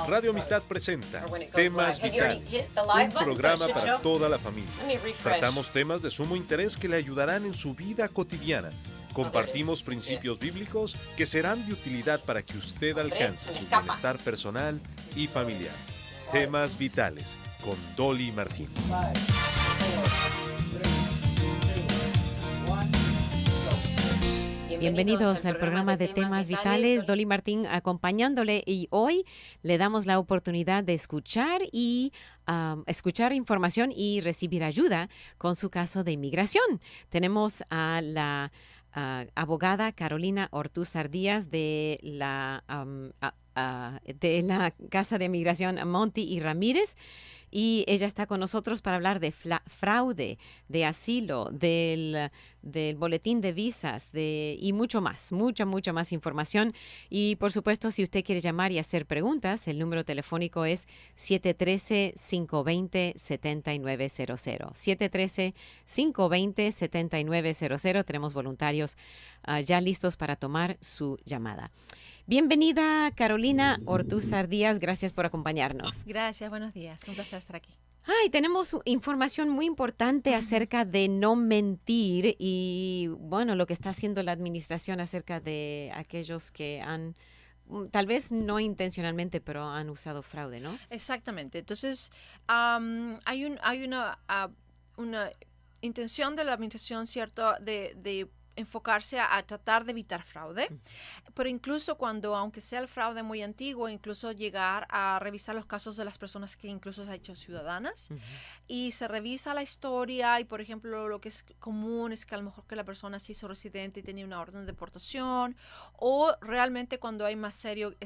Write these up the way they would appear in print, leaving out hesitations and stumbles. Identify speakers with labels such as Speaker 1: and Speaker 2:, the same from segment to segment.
Speaker 1: Radio Amistad presenta Temas Vitales, un programa para toda la familia. Tratamos temas de sumo interés que le ayudarán en su vida cotidiana. Compartimos principios bíblicos que serán de utilidad para que usted alcance su bienestar personal y familiar. Temas Vitales, con Dolly Martín.
Speaker 2: Bienvenidos al programa de Temas Vitales, Dolly Martín acompañándole, y hoy le damos la oportunidad de escuchar información y recibir ayuda con su caso de inmigración. Tenemos a la abogada Carolina Ortúzar Díaz de la Casa de Inmigración Monti y Ramírez. Y ella está con nosotros para hablar de fraude, de asilo, del boletín de visas y mucho más, mucha más información. Y por supuesto, si usted quiere llamar y hacer preguntas, el número telefónico es 713-520-7900. 713-520-7900. Tenemos voluntarios ya listos para tomar su llamada. Bienvenida, Carolina Ortúzar Díaz. Gracias por acompañarnos.
Speaker 3: Gracias, buenos días. Un placer estar aquí.
Speaker 2: Tenemos información muy importante acerca de no mentir y, bueno, lo que está haciendo la administración acerca de aquellos que han, tal vez no intencionalmente, pero han usado fraude, ¿no?
Speaker 3: Exactamente. Entonces, hay una intención de la administración, ¿cierto?, de enfocarse a tratar de evitar fraude, pero incluso aunque sea el fraude muy antiguo, incluso llegar a revisar los casos de las personas que incluso se han hecho ciudadanas, y se revisa la historia, y por ejemplo lo que es común es que a lo mejor que la persona se hizo residente y tenía una orden de deportación, o realmente cuando es más serio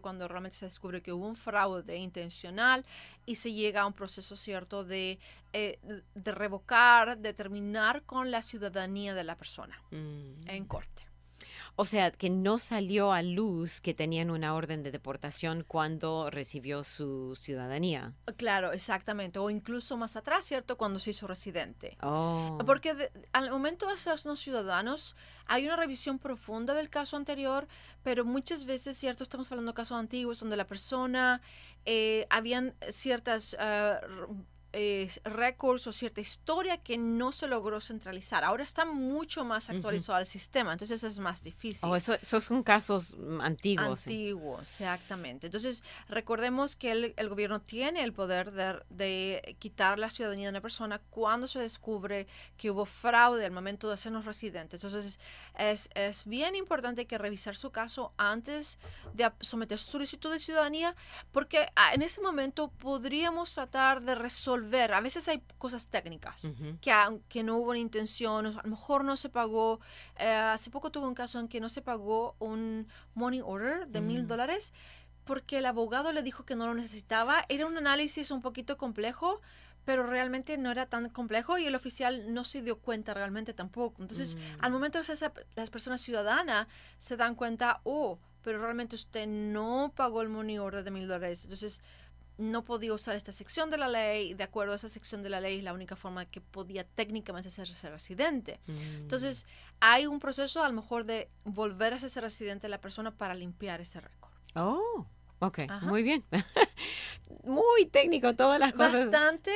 Speaker 3: cuando realmente se descubre que hubo un fraude intencional y se llega a un proceso, cierto, de revocar, de terminar con la ciudadanía de la persona en corte.
Speaker 2: O sea, que no salió a luz que tenían una orden de deportación cuando recibió su ciudadanía.
Speaker 3: Claro, exactamente. O incluso más atrás, ¿cierto? Cuando se hizo residente.
Speaker 2: Oh.
Speaker 3: Porque al momento de hacernos ciudadanos, hay una revisión profunda del caso anterior, pero muchas veces, ¿cierto? Estamos hablando de casos antiguos donde la persona, habían ciertas récords o cierta historia que no se logró centralizar. Ahora está mucho más actualizado el sistema, entonces es más difícil.
Speaker 2: Esos son casos antiguos.
Speaker 3: Antiguos, exactamente. Entonces, recordemos que el gobierno tiene el poder de quitar la ciudadanía de una persona cuando se descubre que hubo fraude al momento de hacernos residentes. Entonces, es bien importante que revisar su caso antes de someter su solicitud de ciudadanía, porque en ese momento podríamos tratar de resolver. A veces hay cosas técnicas que no hubo una intención, a lo mejor no se pagó. Hace poco tuve un caso en que no se pagó un money order de $1,000 porque el abogado le dijo que no lo necesitaba. Era un análisis un poquito complejo, pero realmente no era tan complejo y el oficial no se dio cuenta realmente tampoco. Entonces, al momento de ser las personas ciudadanas se dan cuenta, pero realmente usted no pagó el money order de $1,000. Entonces, no podía usar esta sección de la ley. De acuerdo a esa sección de la ley, la única forma que podía técnicamente ser residente. Entonces, hay un proceso a lo mejor de volver a ser residente la persona para limpiar ese récord.
Speaker 2: Oh, ok, muy bien. Muy técnico todas las cosas.
Speaker 3: Bastante,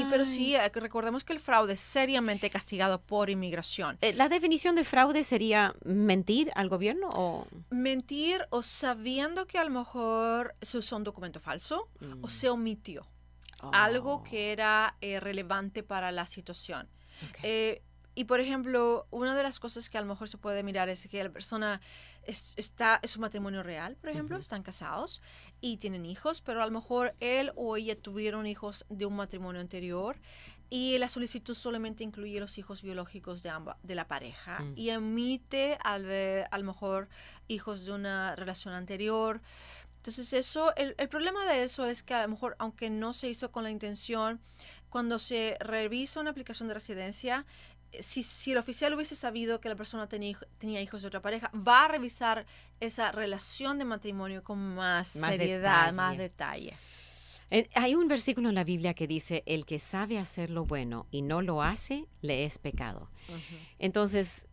Speaker 3: pero sí, recordemos que el fraude es seriamente castigado por inmigración.
Speaker 2: ¿La definición de fraude sería mentir al gobierno o...?
Speaker 3: Mentir o sabiendo que a lo mejor se usó un documento falso o se omitió algo que era relevante para la situación.
Speaker 2: Okay.
Speaker 3: Y, por ejemplo, una de las cosas que a lo mejor se puede mirar es que la persona es un matrimonio real, por ejemplo, están casados y tienen hijos, pero a lo mejor él o ella tuvieron hijos de un matrimonio anterior y la solicitud solamente incluye los hijos biológicos de la pareja y emite a lo mejor hijos de una relación anterior. Entonces el problema de eso es que a lo mejor, aunque no se hizo con la intención, cuando se revisa una aplicación de residencia, si el oficial hubiese sabido que la persona tenía hijos de otra pareja, va a revisar esa relación de matrimonio con más seriedad, más detalle.
Speaker 2: Hay un versículo en la Biblia que dice, el que sabe hacer lo bueno y no lo hace, le es pecado. Entonces,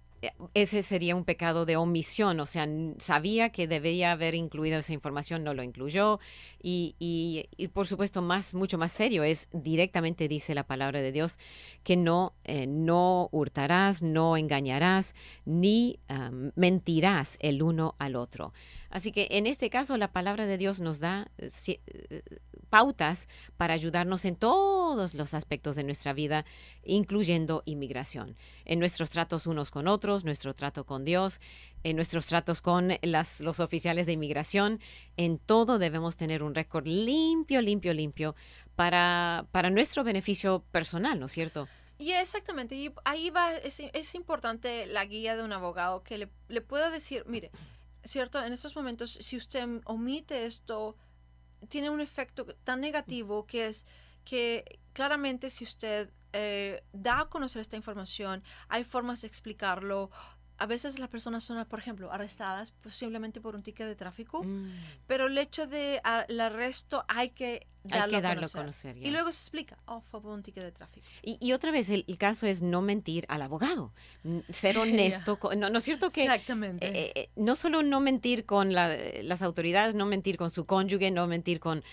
Speaker 2: ese sería un pecado de omisión, o sea, sabía que debía haber incluido esa información, no lo incluyó, y por supuesto mucho más serio es directamente dice la palabra de Dios que no hurtarás, no engañarás, ni mentirás el uno al otro. Así que en este caso la palabra de Dios nos da pautas para ayudarnos en todos los aspectos de nuestra vida, incluyendo inmigración, en nuestros tratos unos con otros, nuestro trato con Dios, en nuestros tratos con los oficiales de inmigración. En todo debemos tener un récord limpio para nuestro beneficio personal, ¿no es cierto?
Speaker 3: Y exactamente, y ahí va, es importante la guía de un abogado que le pueda decir, mire, ¿cierto? En estos momentos, si usted omite esto, tiene un efecto tan negativo que es que claramente si usted da a conocer esta información, hay formas de explicarlo. A veces las personas son, por ejemplo, arrestadas simplemente por un ticket de tráfico, pero el hecho del arresto hay que darlo a conocer. Y luego se explica, fue por un ticket de tráfico.
Speaker 2: Y otra vez, el caso es no mentir al abogado, ser honesto. ¿No es cierto que?
Speaker 3: Exactamente.
Speaker 2: No solo no mentir con las autoridades, no mentir con su cónyuge, no mentir con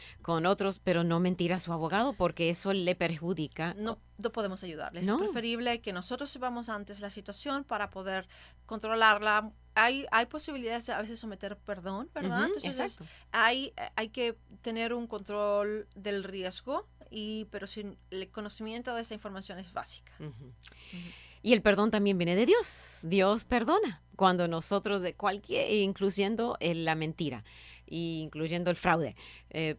Speaker 2: otros, pero no mentir a su abogado porque eso le perjudica.
Speaker 3: No podemos ayudarle. Es preferible que nosotros sepamos antes la situación para poder controlarla. Hay posibilidades de a veces someter perdón, ¿verdad? Entonces hay que tener un control del riesgo, pero sin el conocimiento de esa información es básica.
Speaker 2: Y el perdón también viene de Dios. Dios perdona cuando nosotros, incluyendo la mentira, incluyendo el fraude,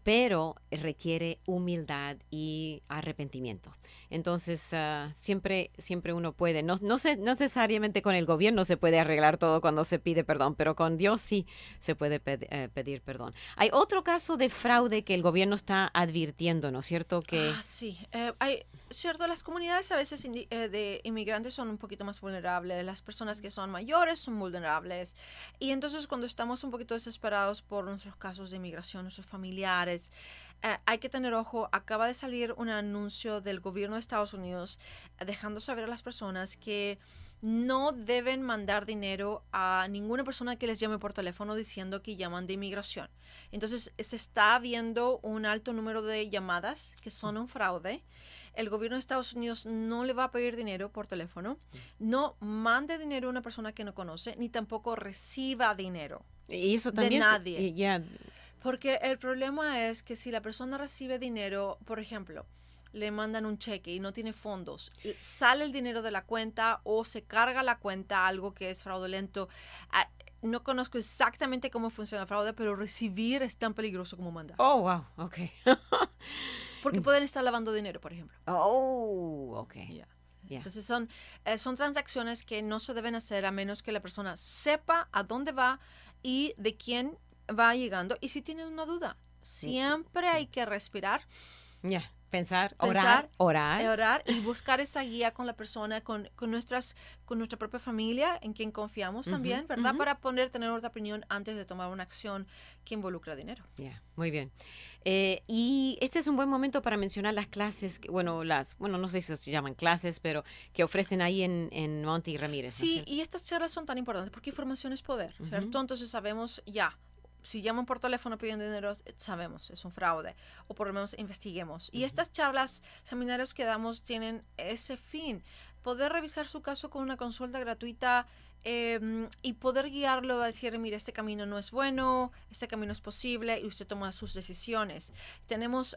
Speaker 2: pero requiere humildad y arrepentimiento. Entonces, siempre uno puede, no necesariamente con el gobierno se puede arreglar todo cuando se pide perdón, pero con Dios sí se puede pedir perdón. Hay otro caso de fraude que el gobierno está advirtiendo, ¿no es cierto?
Speaker 3: Sí, cierto, las comunidades a veces de inmigrantes son un poquito más vulnerables, las personas que son mayores son vulnerables, y entonces cuando estamos un poquito desesperados por nuestros casos de inmigración, nuestros familiares, hay que tener ojo. Acaba de salir un anuncio del gobierno de Estados Unidos dejando saber a las personas que no deben mandar dinero a ninguna persona que les llame por teléfono diciendo que llaman de inmigración. Entonces se está viendo un alto número de llamadas que son un fraude. El gobierno de Estados Unidos no le va a pedir dinero por teléfono. No mande dinero a una persona que no conoce, ni tampoco reciba dinero
Speaker 2: y eso también
Speaker 3: de nadie. Porque el problema es que si la persona recibe dinero, por ejemplo, le mandan un cheque y no tiene fondos, sale el dinero de la cuenta o se carga la cuenta, algo que es fraudulento. No conozco exactamente cómo funciona el fraude, pero recibir es tan peligroso como mandar.
Speaker 2: Oh, wow, ok.
Speaker 3: Porque pueden estar lavando dinero, por ejemplo.
Speaker 2: Oh, ok.
Speaker 3: Yeah. Entonces son transacciones que no se deben hacer a menos que la persona sepa a dónde va y de quién va llegando. Y si tienen una duda, siempre hay que respirar.
Speaker 2: Pensar,
Speaker 3: orar y buscar esa guía con la persona, con nuestra propia familia, en quien confiamos también, ¿verdad? Para tener otra opinión antes de tomar una acción que involucra dinero.
Speaker 2: Muy bien. Y este es un buen momento para mencionar las clases, no sé si se llaman clases, pero que ofrecen ahí en Monty y Ramírez.
Speaker 3: Sí, y estas charlas son tan importantes porque información es poder, ¿cierto? Entonces sabemos si llaman por teléfono pidiendo dinero, sabemos, es un fraude, o por lo menos investiguemos. Y estas charlas, seminarios que damos tienen ese fin, poder revisar su caso con una consulta gratuita y poder guiarlo a decir, mire, este camino no es bueno, este camino es posible, y usted toma sus decisiones. Tenemos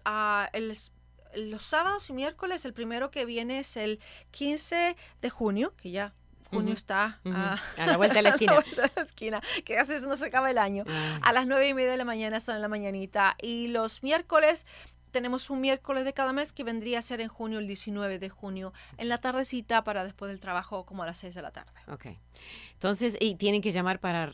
Speaker 3: los sábados y miércoles, el primero que viene es el 15 de junio, que ya junio está
Speaker 2: a la vuelta de la esquina.
Speaker 3: A la vuelta de la esquina, que casi no se acaba el año. A las 9:30 de la mañana son en la mañanita. Y los miércoles, tenemos un miércoles de cada mes que vendría a ser en junio, el 19 de junio, en la tardecita para después del trabajo, como a las 6 de la tarde.
Speaker 2: Ok. Entonces, y tienen que llamar para...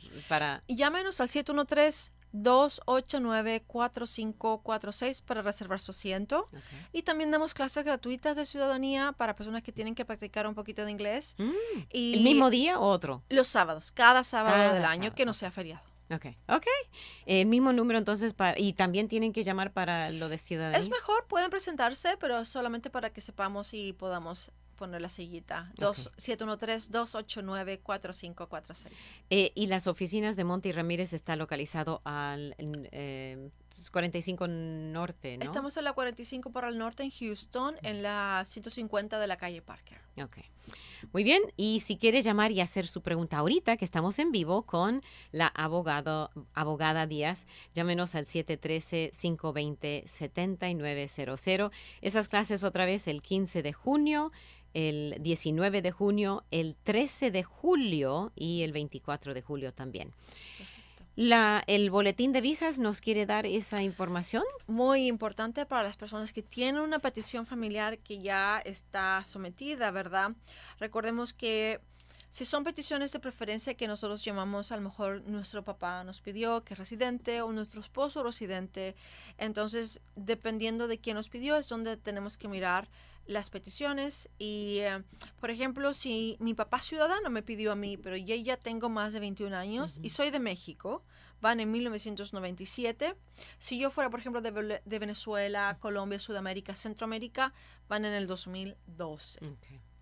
Speaker 3: Y llámenos al 713-289-4546 para reservar su asiento. Y también damos clases gratuitas de ciudadanía para personas que tienen que practicar un poquito de inglés.
Speaker 2: ¿El mismo día o otro?
Speaker 3: Los sábados, cada sábado del año que no sea feriado.
Speaker 2: Ok. Mismo número entonces, y también tienen que llamar para lo de ciudadanía.
Speaker 3: Es mejor, pueden presentarse, pero solamente para que sepamos y podamos poner la sillita. 713-289-4546.
Speaker 2: Y las oficinas de Monty Ramírez está localizado al 45 Norte, ¿no?
Speaker 3: Estamos en la 45 para el norte en Houston, en la 150 de la calle Parker.
Speaker 2: Ok. Muy bien, y si quiere llamar y hacer su pregunta ahorita, que estamos en vivo con la abogada Díaz, llámenos al 713-520-7900. Esas clases otra vez el 15 de junio, el 19 de junio, el 13 de julio y el 24 de julio también. ¿El boletín de visas nos quiere dar esa información?
Speaker 3: Muy importante para las personas que tienen una petición familiar que ya está sometida, ¿verdad? Recordemos que si son peticiones de preferencia que nosotros llamamos, a lo mejor nuestro papá nos pidió que es residente o nuestro esposo residente, entonces dependiendo de quién nos pidió es donde tenemos que mirar las peticiones y, por ejemplo, si mi papá ciudadano me pidió a mí, pero yo ya tengo más de 21 años y soy de México, van en 1997. Si yo fuera, por ejemplo, de Venezuela, Colombia, Sudamérica, Centroamérica, van en el 2012.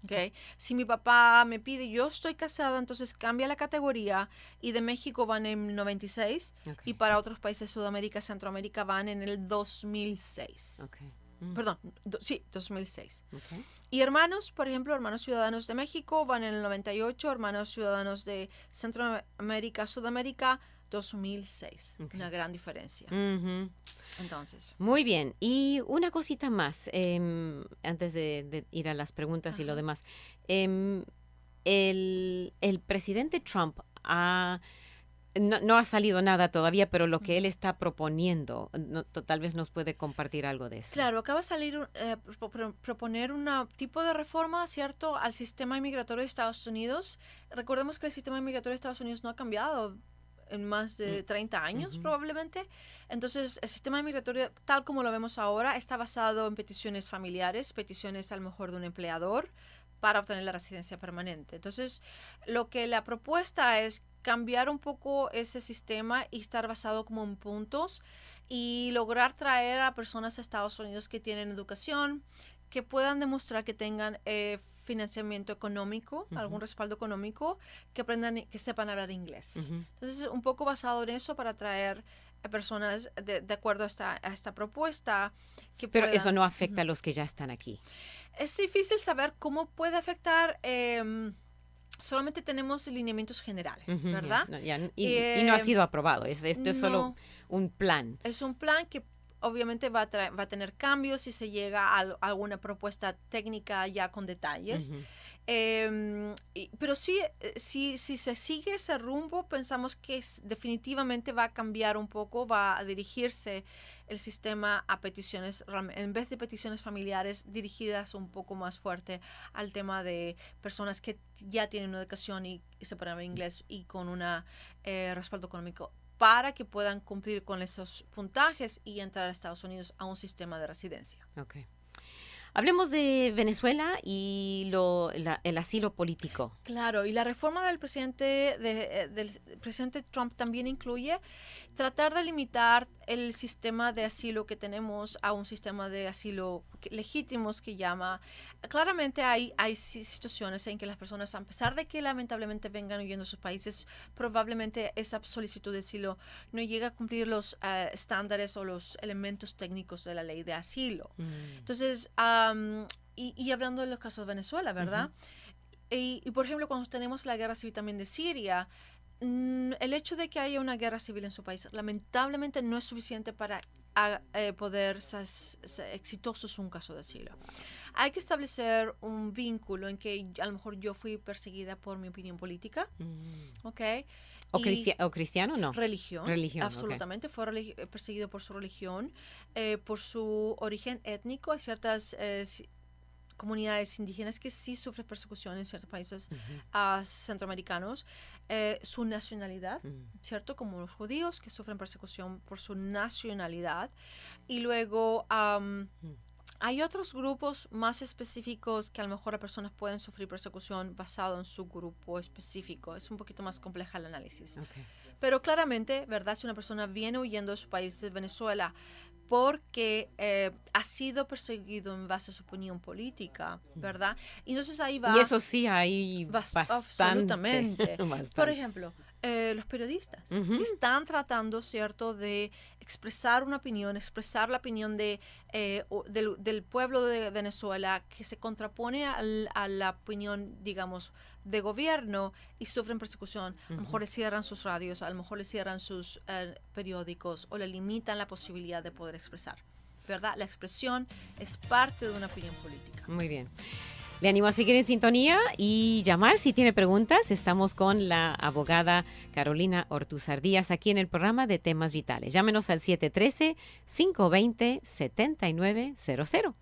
Speaker 3: Okay. Si mi papá me pide, yo estoy casada, entonces cambia la categoría y de México van en 96 y para otros países de Sudamérica, Centroamérica van en el 2006. Perdón, 2006. Y hermanos, por ejemplo, hermanos ciudadanos de México van en el 98, hermanos ciudadanos de Centroamérica, Sudamérica, 2006. Una gran diferencia. Entonces.
Speaker 2: Muy bien. Y una cosita más, antes de ir a las preguntas y lo demás. El presidente Trump no ha salido nada todavía, pero lo que él está proponiendo, tal vez nos puede compartir algo de eso.
Speaker 3: Claro, acaba de salir, proponer un tipo de reforma, ¿cierto?, al sistema inmigratorio de Estados Unidos. Recordemos que el sistema inmigratorio de Estados Unidos no ha cambiado en más de 30 años probablemente. Entonces, el sistema migratorio, tal como lo vemos ahora, está basado en peticiones familiares, peticiones a lo mejor de un empleador para obtener la residencia permanente. Entonces, lo que la propuesta es cambiar un poco ese sistema y estar basado como en puntos y lograr traer a personas a Estados Unidos que tienen educación, que puedan demostrar que tengan financiamiento económico, algún respaldo económico, que aprendan, que sepan hablar inglés. Entonces, un poco basado en eso para traer a personas de acuerdo a esta propuesta.
Speaker 2: Pero eso no afecta a los que ya están aquí.
Speaker 3: Es difícil saber cómo puede afectar. Solamente tenemos lineamientos generales, ¿verdad?
Speaker 2: Y no ha sido aprobado. Esto es solo un plan.
Speaker 3: Es un plan que obviamente va a tener cambios si se llega a alguna propuesta técnica ya con detalles. Pero sí, si se sigue ese rumbo, pensamos que definitivamente va a cambiar un poco, va a dirigirse el sistema a peticiones, en vez de peticiones familiares, dirigidas un poco más fuerte al tema de personas que ya tienen una educación y sepan hablar inglés y con un respaldo económico, para que puedan cumplir con esos puntajes y entrar a Estados Unidos a un sistema de residencia.
Speaker 2: Okay. Hablemos de Venezuela y el asilo político.
Speaker 3: Claro, y la reforma del presidente Trump también incluye tratar de limitar el sistema de asilo que tenemos a un sistema de asilo legítimos que llama. Claramente hay situaciones en que las personas, a pesar de que lamentablemente vengan huyendo de sus países, probablemente esa solicitud de asilo no llega a cumplir los estándares o los elementos técnicos de la ley de asilo. Entonces, y hablando de los casos de Venezuela, ¿verdad? Y por ejemplo, cuando tenemos la guerra civil también de Siria, el hecho de que haya una guerra civil en su país lamentablemente no es suficiente para poder ser exitosos un caso de asilo. Hay que establecer un vínculo en que a lo mejor yo fui perseguida por mi opinión política, ¿ok?
Speaker 2: ¿O cristiano? No.
Speaker 3: Religión, absolutamente. Okay. Fue perseguido por su religión, por su origen étnico. Hay ciertas comunidades indígenas que sí sufren persecución en ciertos países centroamericanos. Su nacionalidad, ¿cierto? Como los judíos que sufren persecución por su nacionalidad. Y luego hay otros grupos más específicos que a lo mejor las personas pueden sufrir persecución basado en su grupo específico. Es un poquito más compleja el análisis. Okay. Pero claramente, ¿verdad? Si una persona viene huyendo de su país, de Venezuela, porque ha sido perseguido en base a su opinión política, ¿verdad? Y entonces ahí va...
Speaker 2: Y eso sí, hay bastante.
Speaker 3: Absolutamente.
Speaker 2: Bastante.
Speaker 3: Por ejemplo, los periodistas que están tratando, ¿cierto?, de expresar una opinión, expresar la opinión del pueblo de Venezuela que se contrapone a la opinión, digamos, de gobierno y sufren persecución. A lo mejor le cierran sus radios, a lo mejor le cierran sus periódicos o le limitan la posibilidad de poder expresar, ¿verdad? La expresión es parte de una opinión política.
Speaker 2: Muy bien. Le animo a seguir en sintonía y llamar si tiene preguntas. Estamos con la abogada Carolina Ortúzar Díaz aquí en el programa de Temas Vitales. Llámenos al 713-520-7900.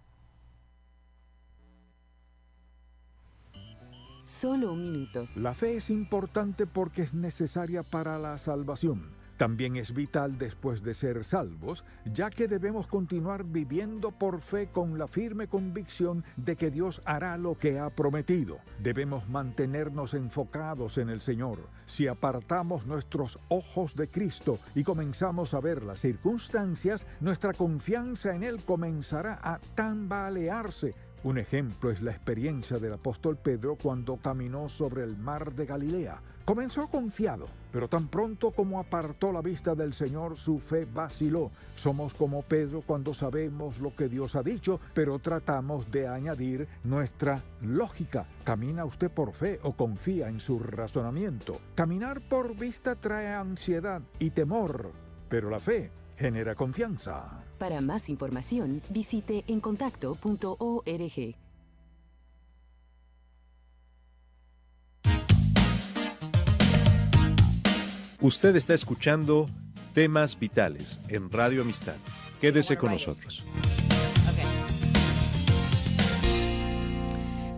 Speaker 4: Solo un minuto.
Speaker 5: La fe es importante porque es necesaria para la salvación. También es vital después de ser salvos, ya que debemos continuar viviendo por fe con la firme convicción de que Dios hará lo que ha prometido. Debemos mantenernos enfocados en el Señor. Si apartamos nuestros ojos de Cristo y comenzamos a ver las circunstancias, nuestra confianza en Él comenzará a tambalearse. Un ejemplo es la experiencia del apóstol Pedro cuando caminó sobre el mar de Galilea. Comenzó confiado, pero tan pronto como apartó la vista del Señor, su fe vaciló. Somos como Pedro cuando sabemos lo que Dios ha dicho, pero tratamos de añadir nuestra lógica. ¿Camina usted por fe o confía en su razonamiento? Caminar por vista trae ansiedad y temor, pero la fe genera confianza.
Speaker 4: Para más información, visite encontacto.org.
Speaker 1: Usted está escuchando Temas Vitales en Radio Amistad. Quédese con nosotros.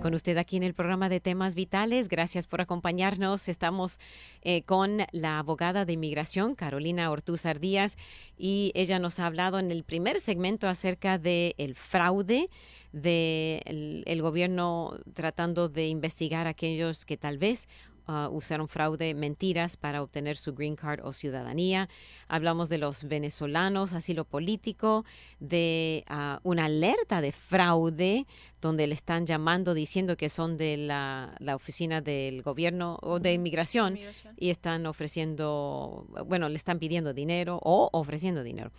Speaker 2: Con usted aquí en el programa de Temas Vitales. Gracias por acompañarnos. Estamos con la abogada de inmigración, Carolina Ortúzar Díaz, y ella nos ha hablado en el primer segmento acerca del fraude del gobierno tratando de investigar a aquellos que tal vez usaron fraude, mentiras para obtener su green card o ciudadanía. Hablamos de los venezolanos, asilo político, de una alerta de fraude donde le están llamando diciendo que son de la oficina del gobierno o de inmigración y están ofreciendo, bueno, le están pidiendo dinero o ofreciendo dinero.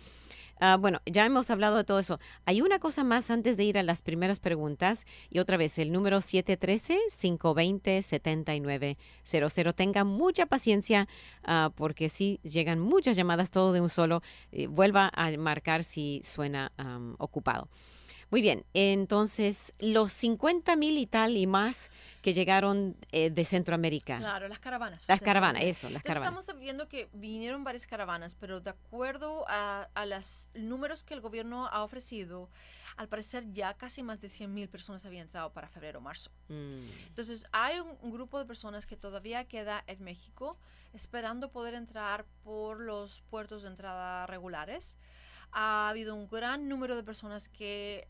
Speaker 2: Bueno, ya hemos hablado de todo eso. Hay una cosa más antes de ir a las primeras preguntas y otra vez el número 713-520-7900. Tenga mucha paciencia porque sí llegan muchas llamadas todo de un solo. Vuelva a marcar si suena ocupado. Muy bien, entonces los 50,000 y tal y más que llegaron de Centroamérica.
Speaker 3: Claro, las caravanas.
Speaker 2: Las caravanas, eso, las caravanas.
Speaker 3: Estamos viendo que vinieron varias caravanas, pero de acuerdo a los números que el gobierno ha ofrecido, al parecer ya casi más de 100,000 personas habían entrado para febrero o marzo. Entonces hay un grupo de personas que todavía queda en México esperando poder entrar por los puertos de entrada regulares. Ha habido un gran número de personas que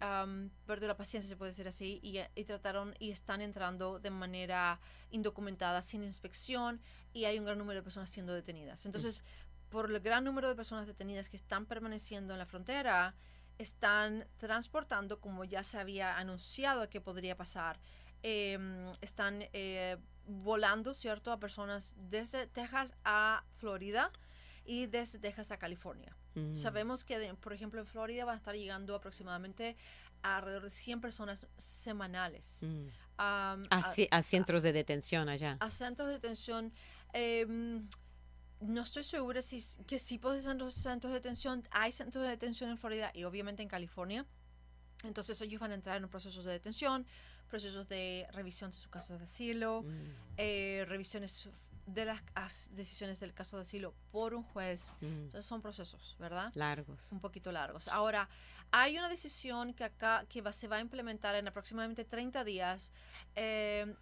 Speaker 3: perdió la paciencia, se puede decir así, y trataron y están entrando de manera indocumentada, sin inspección, y hay un gran número de personas siendo detenidas. Entonces, por el gran número de personas detenidas que están permaneciendo en la frontera, están transportando, como ya se había anunciado que podría pasar, están volando, ¿cierto?, a personas desde Texas a Florida y desde Texas a California. Sabemos que, por ejemplo, en Florida van a estar llegando aproximadamente alrededor de 100 personas semanales.
Speaker 2: A centros de detención allá.
Speaker 3: A centros de detención. No estoy segura que sí pueden ser centros de detención. Hay centros de detención en Florida y obviamente en California. Entonces ellos van a entrar en procesos de detención, procesos de revisión de su caso de asilo, revisiones de las decisiones del caso de asilo por un juez. Entonces son procesos, ¿verdad?
Speaker 2: Largos.
Speaker 3: Un poquito largos. Ahora, hay una decisión que se va a implementar en aproximadamente 30 días del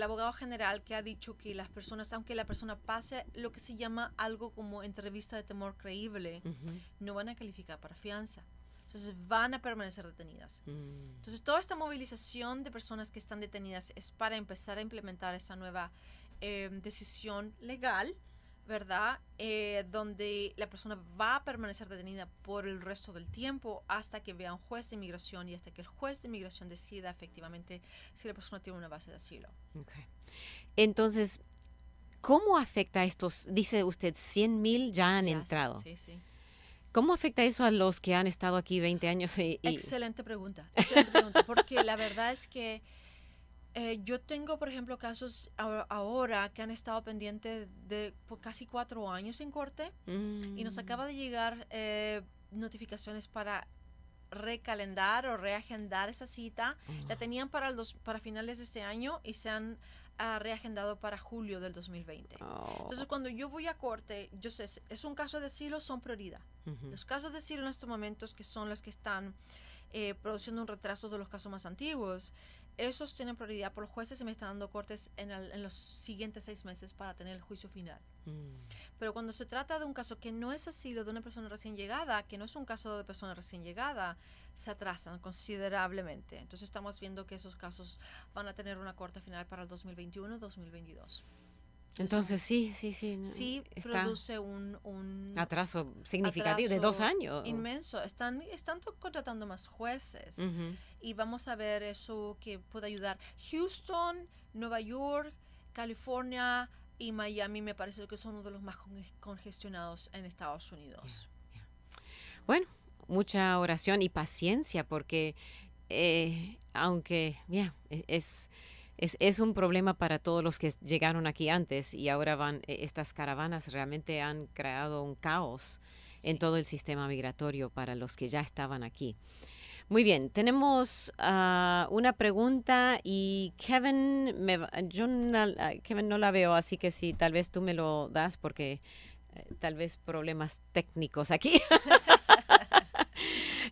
Speaker 3: abogado general, que ha dicho que las personas, aunque la persona pase lo que se llama algo como entrevista de temor creíble, no van a calificar para fianza. Entonces van a permanecer detenidas. Entonces toda esta movilización de personas que están detenidas es para empezar a implementar esa nueva decisión legal, ¿verdad? Donde la persona va a permanecer detenida por el resto del tiempo hasta que vea un juez de inmigración y hasta que el juez de inmigración decida efectivamente si la persona tiene una base de asilo.
Speaker 2: Okay. Entonces, ¿cómo afecta a estos, dice usted, 100,000 ya han entrado?
Speaker 3: Sí, sí.
Speaker 2: ¿Cómo afecta eso a los que han estado aquí 20 años?
Speaker 3: Excelente pregunta, porque la verdad es que yo tengo, por ejemplo, casos ahora que han estado pendientes por casi 4 años en corte y nos acaba de llegar notificaciones para recalendar o reagendar esa cita. La tenían para finales de este año y se han reagendado para julio del 2020. Entonces, cuando yo voy a corte, yo sé, es un caso de asilo, son prioridad. Los casos de asilo en estos momentos, que son los que están produciendo un retraso de los casos más antiguos, esos tienen prioridad por los jueces y me están dando cortes en los siguientes 6 meses para tener el juicio final. Pero cuando se trata de un caso que no es asilo de una persona recién llegada, que no es un caso de persona recién llegada, se atrasan considerablemente. Entonces estamos viendo que esos casos van a tener una corte final para el 2021-2022.
Speaker 2: Entonces sí.
Speaker 3: Sí, produce un
Speaker 2: atraso significativo de 2 años.
Speaker 3: Inmenso. Están contratando más jueces y vamos a ver eso que puede ayudar. Houston, Nueva York, California y Miami me parece que son uno de los más congestionados en Estados Unidos.
Speaker 2: Bueno, mucha oración y paciencia porque aunque es un problema para todos los que llegaron aquí antes y ahora estas caravanas realmente han creado un caos en todo el sistema migratorio para los que ya estaban aquí. Muy bien, tenemos una pregunta y Kevin, Kevin no la veo, así que sí, tal vez tú me lo das porque tal vez problemas técnicos aquí.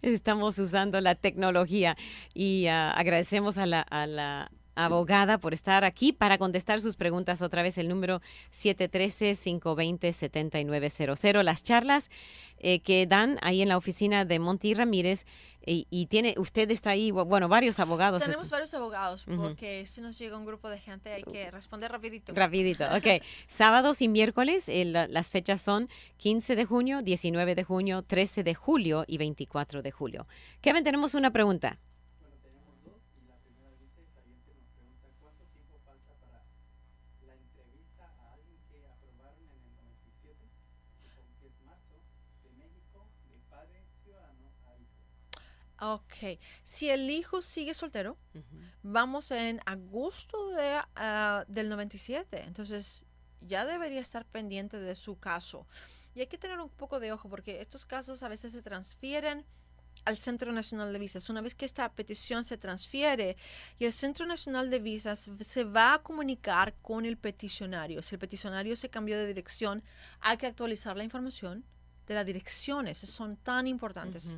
Speaker 2: Estamos usando la tecnología y agradecemos a la abogada por estar aquí para contestar sus preguntas. Otra vez el número 713-520-7900. Las charlas que dan ahí en la oficina de Monty Ramírez y usted está ahí, bueno, varios abogados.
Speaker 3: Tenemos varios abogados porque si nos llega un grupo de gente hay que responder rapidito.
Speaker 2: Rapidito, ok. Sábados y miércoles, las fechas son 15 de junio, 19 de junio, 13 de julio y 24 de julio. Kevin, tenemos una pregunta.
Speaker 3: Ok, si el hijo sigue soltero, vamos en agosto del 97, entonces ya debería estar pendiente de su caso. Y hay que tener un poco de ojo porque estos casos a veces se transfieren al Centro Nacional de Visas. Una vez que esta petición se transfiere y el Centro Nacional de Visas se va a comunicar con el peticionario. Si el peticionario se cambió de dirección, hay que actualizar la información de las direcciones, son tan importantes.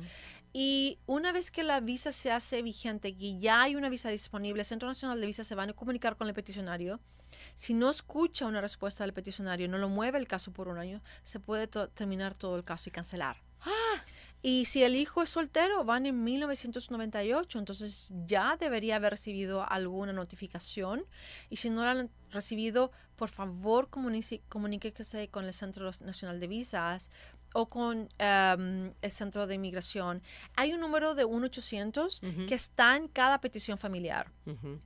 Speaker 3: Y una vez que la visa se hace vigente, que ya hay una visa disponible, el Centro Nacional de Visas se va a comunicar con el peticionario. Si no escucha una respuesta del peticionario, no lo mueve el caso por un año, se puede terminar todo el caso y cancelar. Y si el hijo es soltero, van en 1998, entonces ya debería haber recibido alguna notificación. Y si no la han recibido, por favor comuníquese con el Centro Nacional de Visas o con el Centro de Inmigración. Hay un número de 1-800 que está en cada petición familiar,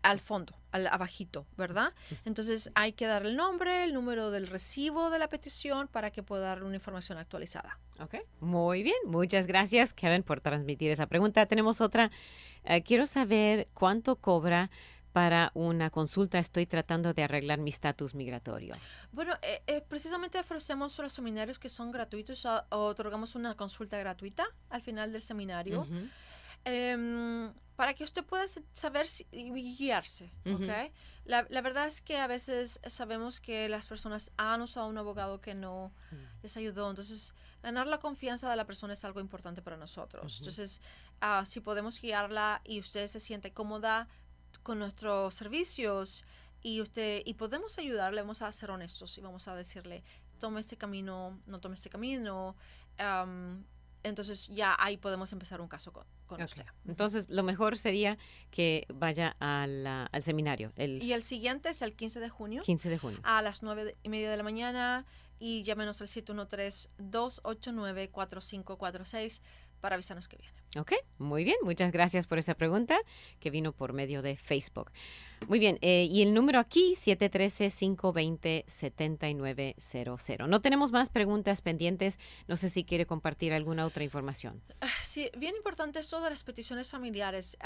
Speaker 3: al fondo, abajito, ¿verdad? Entonces hay que dar el nombre, el número del recibo de la petición para que pueda dar una información actualizada.
Speaker 2: Ok, muy bien. Muchas gracias, Kevin, por transmitir esa pregunta. Tenemos otra. Quiero saber cuánto cobra para una consulta. Estoy tratando de arreglar mi estatus migratorio.
Speaker 3: Bueno, precisamente ofrecemos los seminarios que son gratuitos o otorgamos una consulta gratuita al final del seminario para que usted pueda saber y guiarse. ¿Okay? La verdad es que a veces sabemos que las personas han usado un abogado que no les ayudó. Entonces, ganar la confianza de la persona es algo importante para nosotros. Entonces, si podemos guiarla y usted se siente cómoda con nuestros servicios y podemos ayudarle, vamos a ser honestos y vamos a decirle, tome este camino, no tome este camino. Entonces ya ahí podemos empezar un caso con usted.
Speaker 2: Entonces lo mejor sería que vaya al seminario.
Speaker 3: Y el siguiente es el 15 de junio.
Speaker 2: 15 de junio.
Speaker 3: A las 9:30 de la mañana y llámenos al 713-289-4546 para avisarnos que viene.
Speaker 2: Ok, muy bien. Muchas gracias por esa pregunta que vino por medio de Facebook. Muy bien, y el número aquí, 713-520-7900. No tenemos más preguntas pendientes. No sé si quiere compartir alguna otra información.
Speaker 3: Sí, bien importante esto de las peticiones familiares.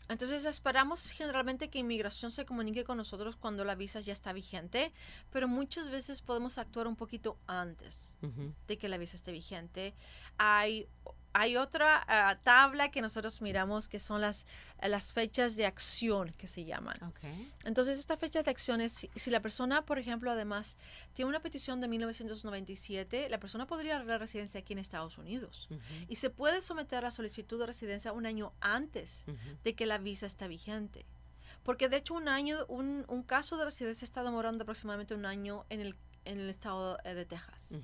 Speaker 3: Entonces esperamos generalmente que inmigración se comunique con nosotros cuando la visa ya está vigente, pero muchas veces podemos actuar un poquito antes de que la visa esté vigente. Hay otra tabla que nosotros miramos que son las fechas de acción que se llaman.
Speaker 2: Okay.
Speaker 3: Entonces, esta fecha de acción es si la persona, por ejemplo, además tiene una petición de 1997, la persona podría arreglar residencia aquí en Estados Unidos y se puede someter a la solicitud de residencia un año antes de que la visa esté vigente. Porque de hecho un caso de residencia está demorando aproximadamente un año en el estado de Texas.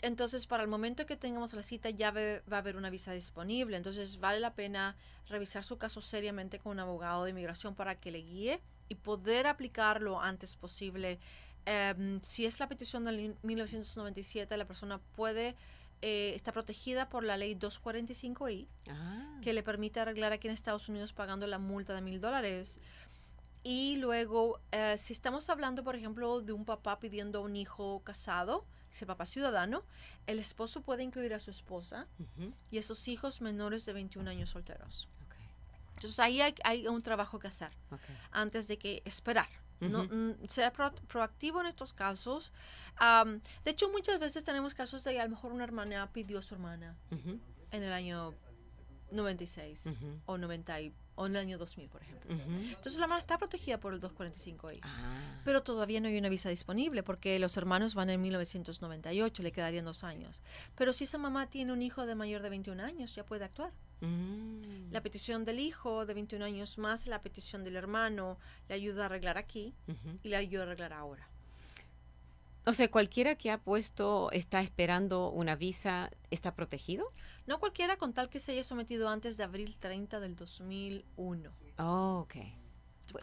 Speaker 3: Entonces, para el momento que tengamos la cita, ya va a haber una visa disponible. Entonces, vale la pena revisar su caso seriamente con un abogado de inmigración para que le guíe y poder aplicar lo antes posible. Si es la petición del 1997, la persona está protegida por la ley 245I, que le permite arreglar aquí en Estados Unidos pagando la multa de $1,000. Y luego, si estamos hablando, por ejemplo, de un papá pidiendo a un hijo casado, si el papá es ciudadano, el esposo puede incluir a su esposa y a sus hijos menores de 21 años solteros. Okay. Entonces, ahí hay un trabajo que hacer antes de que esperar. Ser proactivo en estos casos. De hecho, muchas veces tenemos casos de que a lo mejor una hermana pidió a su hermana en el año 96 o 90 o en el año 2000, por ejemplo. Entonces la hermana está protegida por el 245I. Pero todavía no hay una visa disponible porque los hermanos van en 1998, le quedarían 2 años. Pero si esa mamá tiene un hijo de mayor de 21 años, ya puede actuar. La petición del hijo de 21 años más la petición del hermano le ayuda a arreglar aquí y le ayuda a arreglar ahora.
Speaker 2: O sea, cualquiera que está esperando una visa, ¿está protegido?
Speaker 3: No cualquiera, con tal que se haya sometido antes de abril 30 del 2001.
Speaker 2: Oh, ok.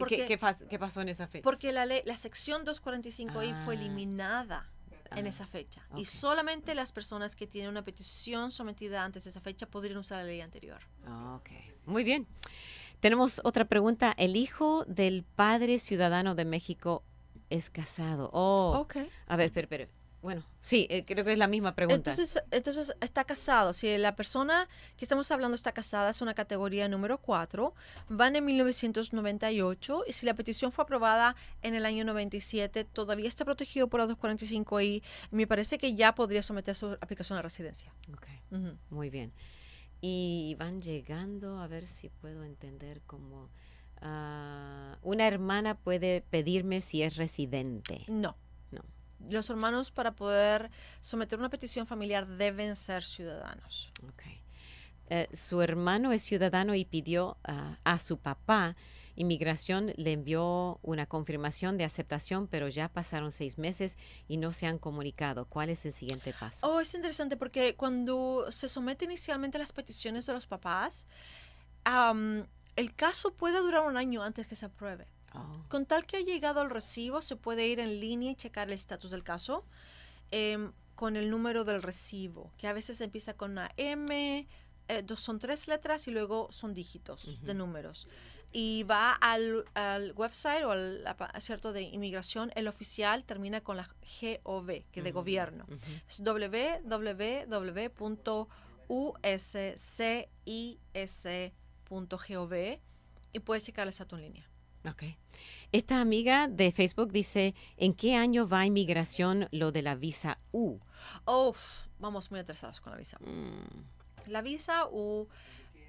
Speaker 2: ¿Qué pasó en esa fecha?
Speaker 3: Porque la sección 245I fue eliminada en esa fecha. Okay. Y solamente las personas que tienen una petición sometida antes de esa fecha podrían usar la ley anterior.
Speaker 2: Ok. Muy bien. Tenemos otra pregunta. ¿El hijo del padre ciudadano de México es casado?
Speaker 3: Okay.
Speaker 2: A ver, pero bueno, sí, creo que es la misma pregunta.
Speaker 3: Entonces está casado. Si la persona que estamos hablando está casada, es una categoría número 4, van en 1998 y si la petición fue aprobada en el año 97, todavía está protegido por la 245I. Me parece que ya podría someter su aplicación a residencia.
Speaker 2: Ok, muy bien. Y van llegando, a ver si puedo entender cómo... ¿una hermana puede pedirme si es residente?
Speaker 3: No. Los hermanos, para poder someter una petición familiar, deben ser ciudadanos.
Speaker 2: Okay. Su hermano es ciudadano y pidió a su papá. Inmigración le envió una confirmación de aceptación, pero ya pasaron 6 meses y no se han comunicado. ¿Cuál es el siguiente paso?
Speaker 3: Es interesante porque cuando se somete inicialmente las peticiones de los papás, el caso puede durar 1 año antes que se apruebe. Con tal que ha llegado el recibo, se puede ir en línea y checar el estatus del caso con el número del recibo, que a veces empieza con una M, son 3 letras y luego son dígitos de números. Y va al website o cierto de inmigración, el oficial termina con la GOV, que de gobierno. Es www.uscis.gov y puedes checar el estatus en línea.
Speaker 2: Ok. Esta amiga de Facebook dice, ¿en qué año va a inmigración lo de la visa U?
Speaker 3: Vamos muy atrasados con la visa U. La visa U,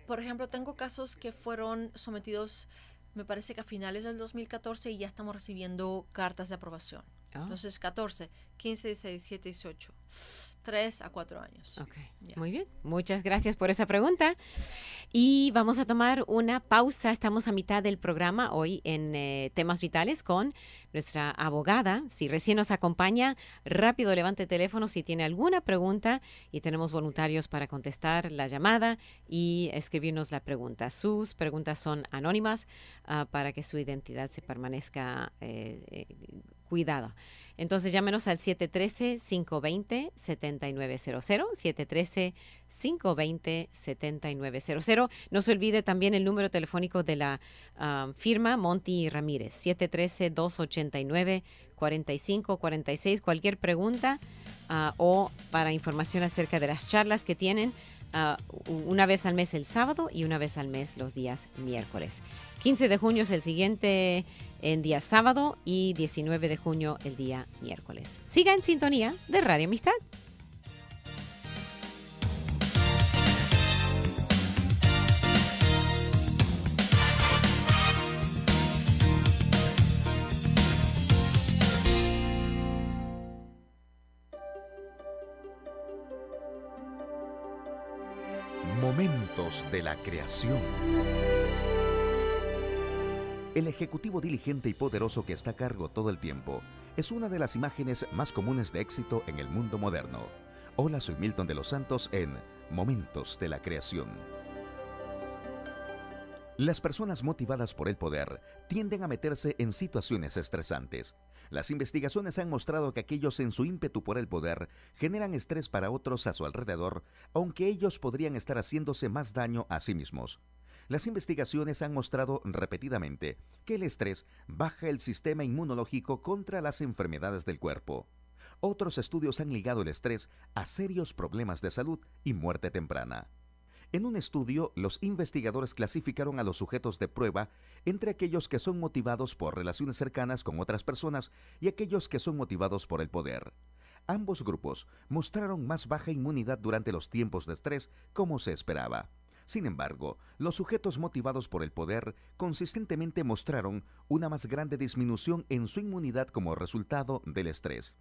Speaker 3: por ejemplo, tengo casos que fueron sometidos, me parece que a finales del 2014 y ya estamos recibiendo cartas de aprobación. Entonces, 14, 15, 16, 17, 18, 3 a 4 años.
Speaker 2: Ok, muy bien. Muchas gracias por esa pregunta. Y vamos a tomar una pausa. Estamos a mitad del programa hoy en Temas Vitales con nuestra abogada. Si recién nos acompaña, rápido levante el teléfono si tiene alguna pregunta y tenemos voluntarios para contestar la llamada y escribirnos la pregunta. Sus preguntas son anónimas para que su identidad se permanezca cuidada. Entonces llámenos al 713-520-7900, 713-520-7900. No se olvide también el número telefónico de la firma Monti y Ramírez, 713-289-4546. Cualquier pregunta o para información acerca de las charlas que tienen una vez al mes el sábado y una vez al mes los días miércoles. 15 de junio es el siguiente en día sábado y 19 de junio el día miércoles. Siga en sintonía de Radio Amistad.
Speaker 6: Momentos de la creación. El ejecutivo diligente y poderoso que está a cargo todo el tiempo es una de las imágenes más comunes de éxito en el mundo moderno. Hola, soy Milton de los Santos en Momentos de la Creación. Las personas motivadas por el poder tienden a meterse en situaciones estresantes. Las investigaciones han mostrado que aquellos en su ímpetu por el poder generan estrés para otros a su alrededor, aunque ellos podrían estar haciéndose más daño a sí mismos. Las investigaciones han mostrado repetidamente que el estrés baja el sistema inmunológico contra las enfermedades del cuerpo. Otros estudios han ligado el estrés a serios problemas de salud y muerte temprana. En un estudio, los investigadores clasificaron a los sujetos de prueba entre aquellos que son motivados por relaciones cercanas con otras personas y aquellos que son motivados por el poder. Ambos grupos mostraron más baja inmunidad durante los tiempos de estrés, como se esperaba. Sin embargo, los sujetos motivados por el poder consistentemente mostraron una más grande disminución en su inmunidad como resultado del estrés.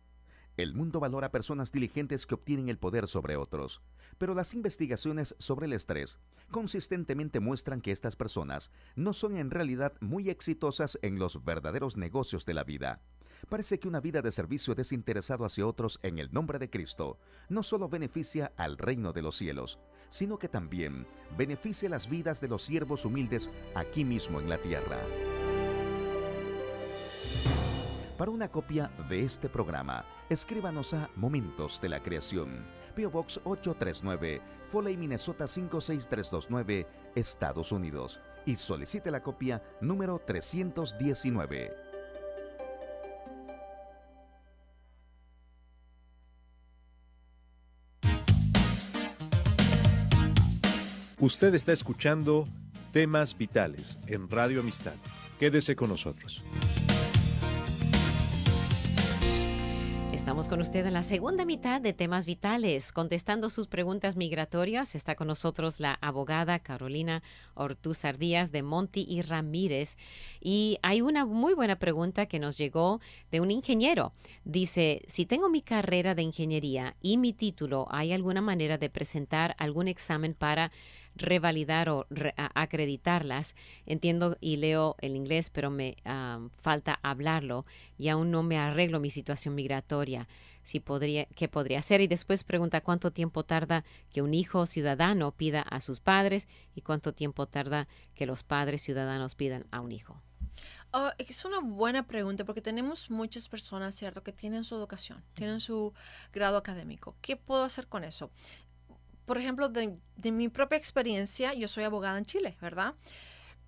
Speaker 6: El mundo valora personas diligentes que obtienen el poder sobre otros, pero las investigaciones sobre el estrés consistentemente muestran que estas personas no son en realidad muy exitosas en los verdaderos negocios de la vida. Parece que una vida de servicio desinteresado hacia otros en el nombre de Cristo no solo beneficia al reino de los cielos, sino que también beneficia las vidas de los siervos humildes aquí mismo en la tierra. Para una copia de este programa, escríbanos a Momentos de la Creación, P.O. Box 839, Foley, Minnesota 56329, Estados Unidos, y solicite la copia número 319.
Speaker 1: Usted está escuchando Temas Vitales en Radio Amistad. Quédese con nosotros.
Speaker 2: Estamos con usted en la segunda mitad de Temas Vitales. Contestando sus preguntas migratorias, está con nosotros la abogada Carolina Ortúzar Díaz de Monti y Ramírez. Y hay una muy buena pregunta que nos llegó de un ingeniero. Dice, si tengo mi carrera de ingeniería y mi título, ¿hay alguna manera de presentar algún examen para revalidar o acreditarlas? Entiendo y leo el inglés, pero me falta hablarlo y aún no me arreglo mi situación migratoria. ¿Qué podría hacer? Y después pregunta cuánto tiempo tarda que un hijo ciudadano pida a sus padres y cuánto tiempo tarda que los padres ciudadanos pidan a un hijo.
Speaker 3: Es una buena pregunta porque tenemos muchas personas, ¿cierto?, que tienen su educación, tienen su grado académico. ¿Qué puedo hacer con eso? Por ejemplo, de mi propia experiencia, yo soy abogada en Chile, ¿verdad?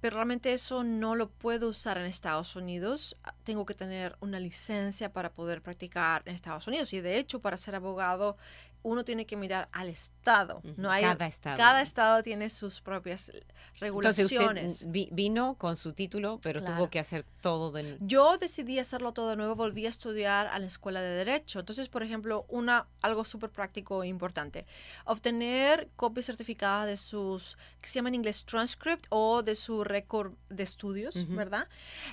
Speaker 3: Pero realmente eso no lo puedo usar en Estados Unidos. Tengo que tener una licencia para poder practicar en Estados Unidos. Y de hecho, para ser abogado, uno tiene que mirar al estado. No hay, cada estado tiene sus propias regulaciones.
Speaker 2: Entonces usted vino con su título, pero tuvo que hacer todo de nuevo.
Speaker 3: Yo decidí hacerlo todo de nuevo, volví a estudiar a la escuela de Derecho. Entonces, por ejemplo, algo súper práctico e importante, obtener copias certificadas de sus, que se llama en inglés transcript, o de su récord de estudios, ¿verdad?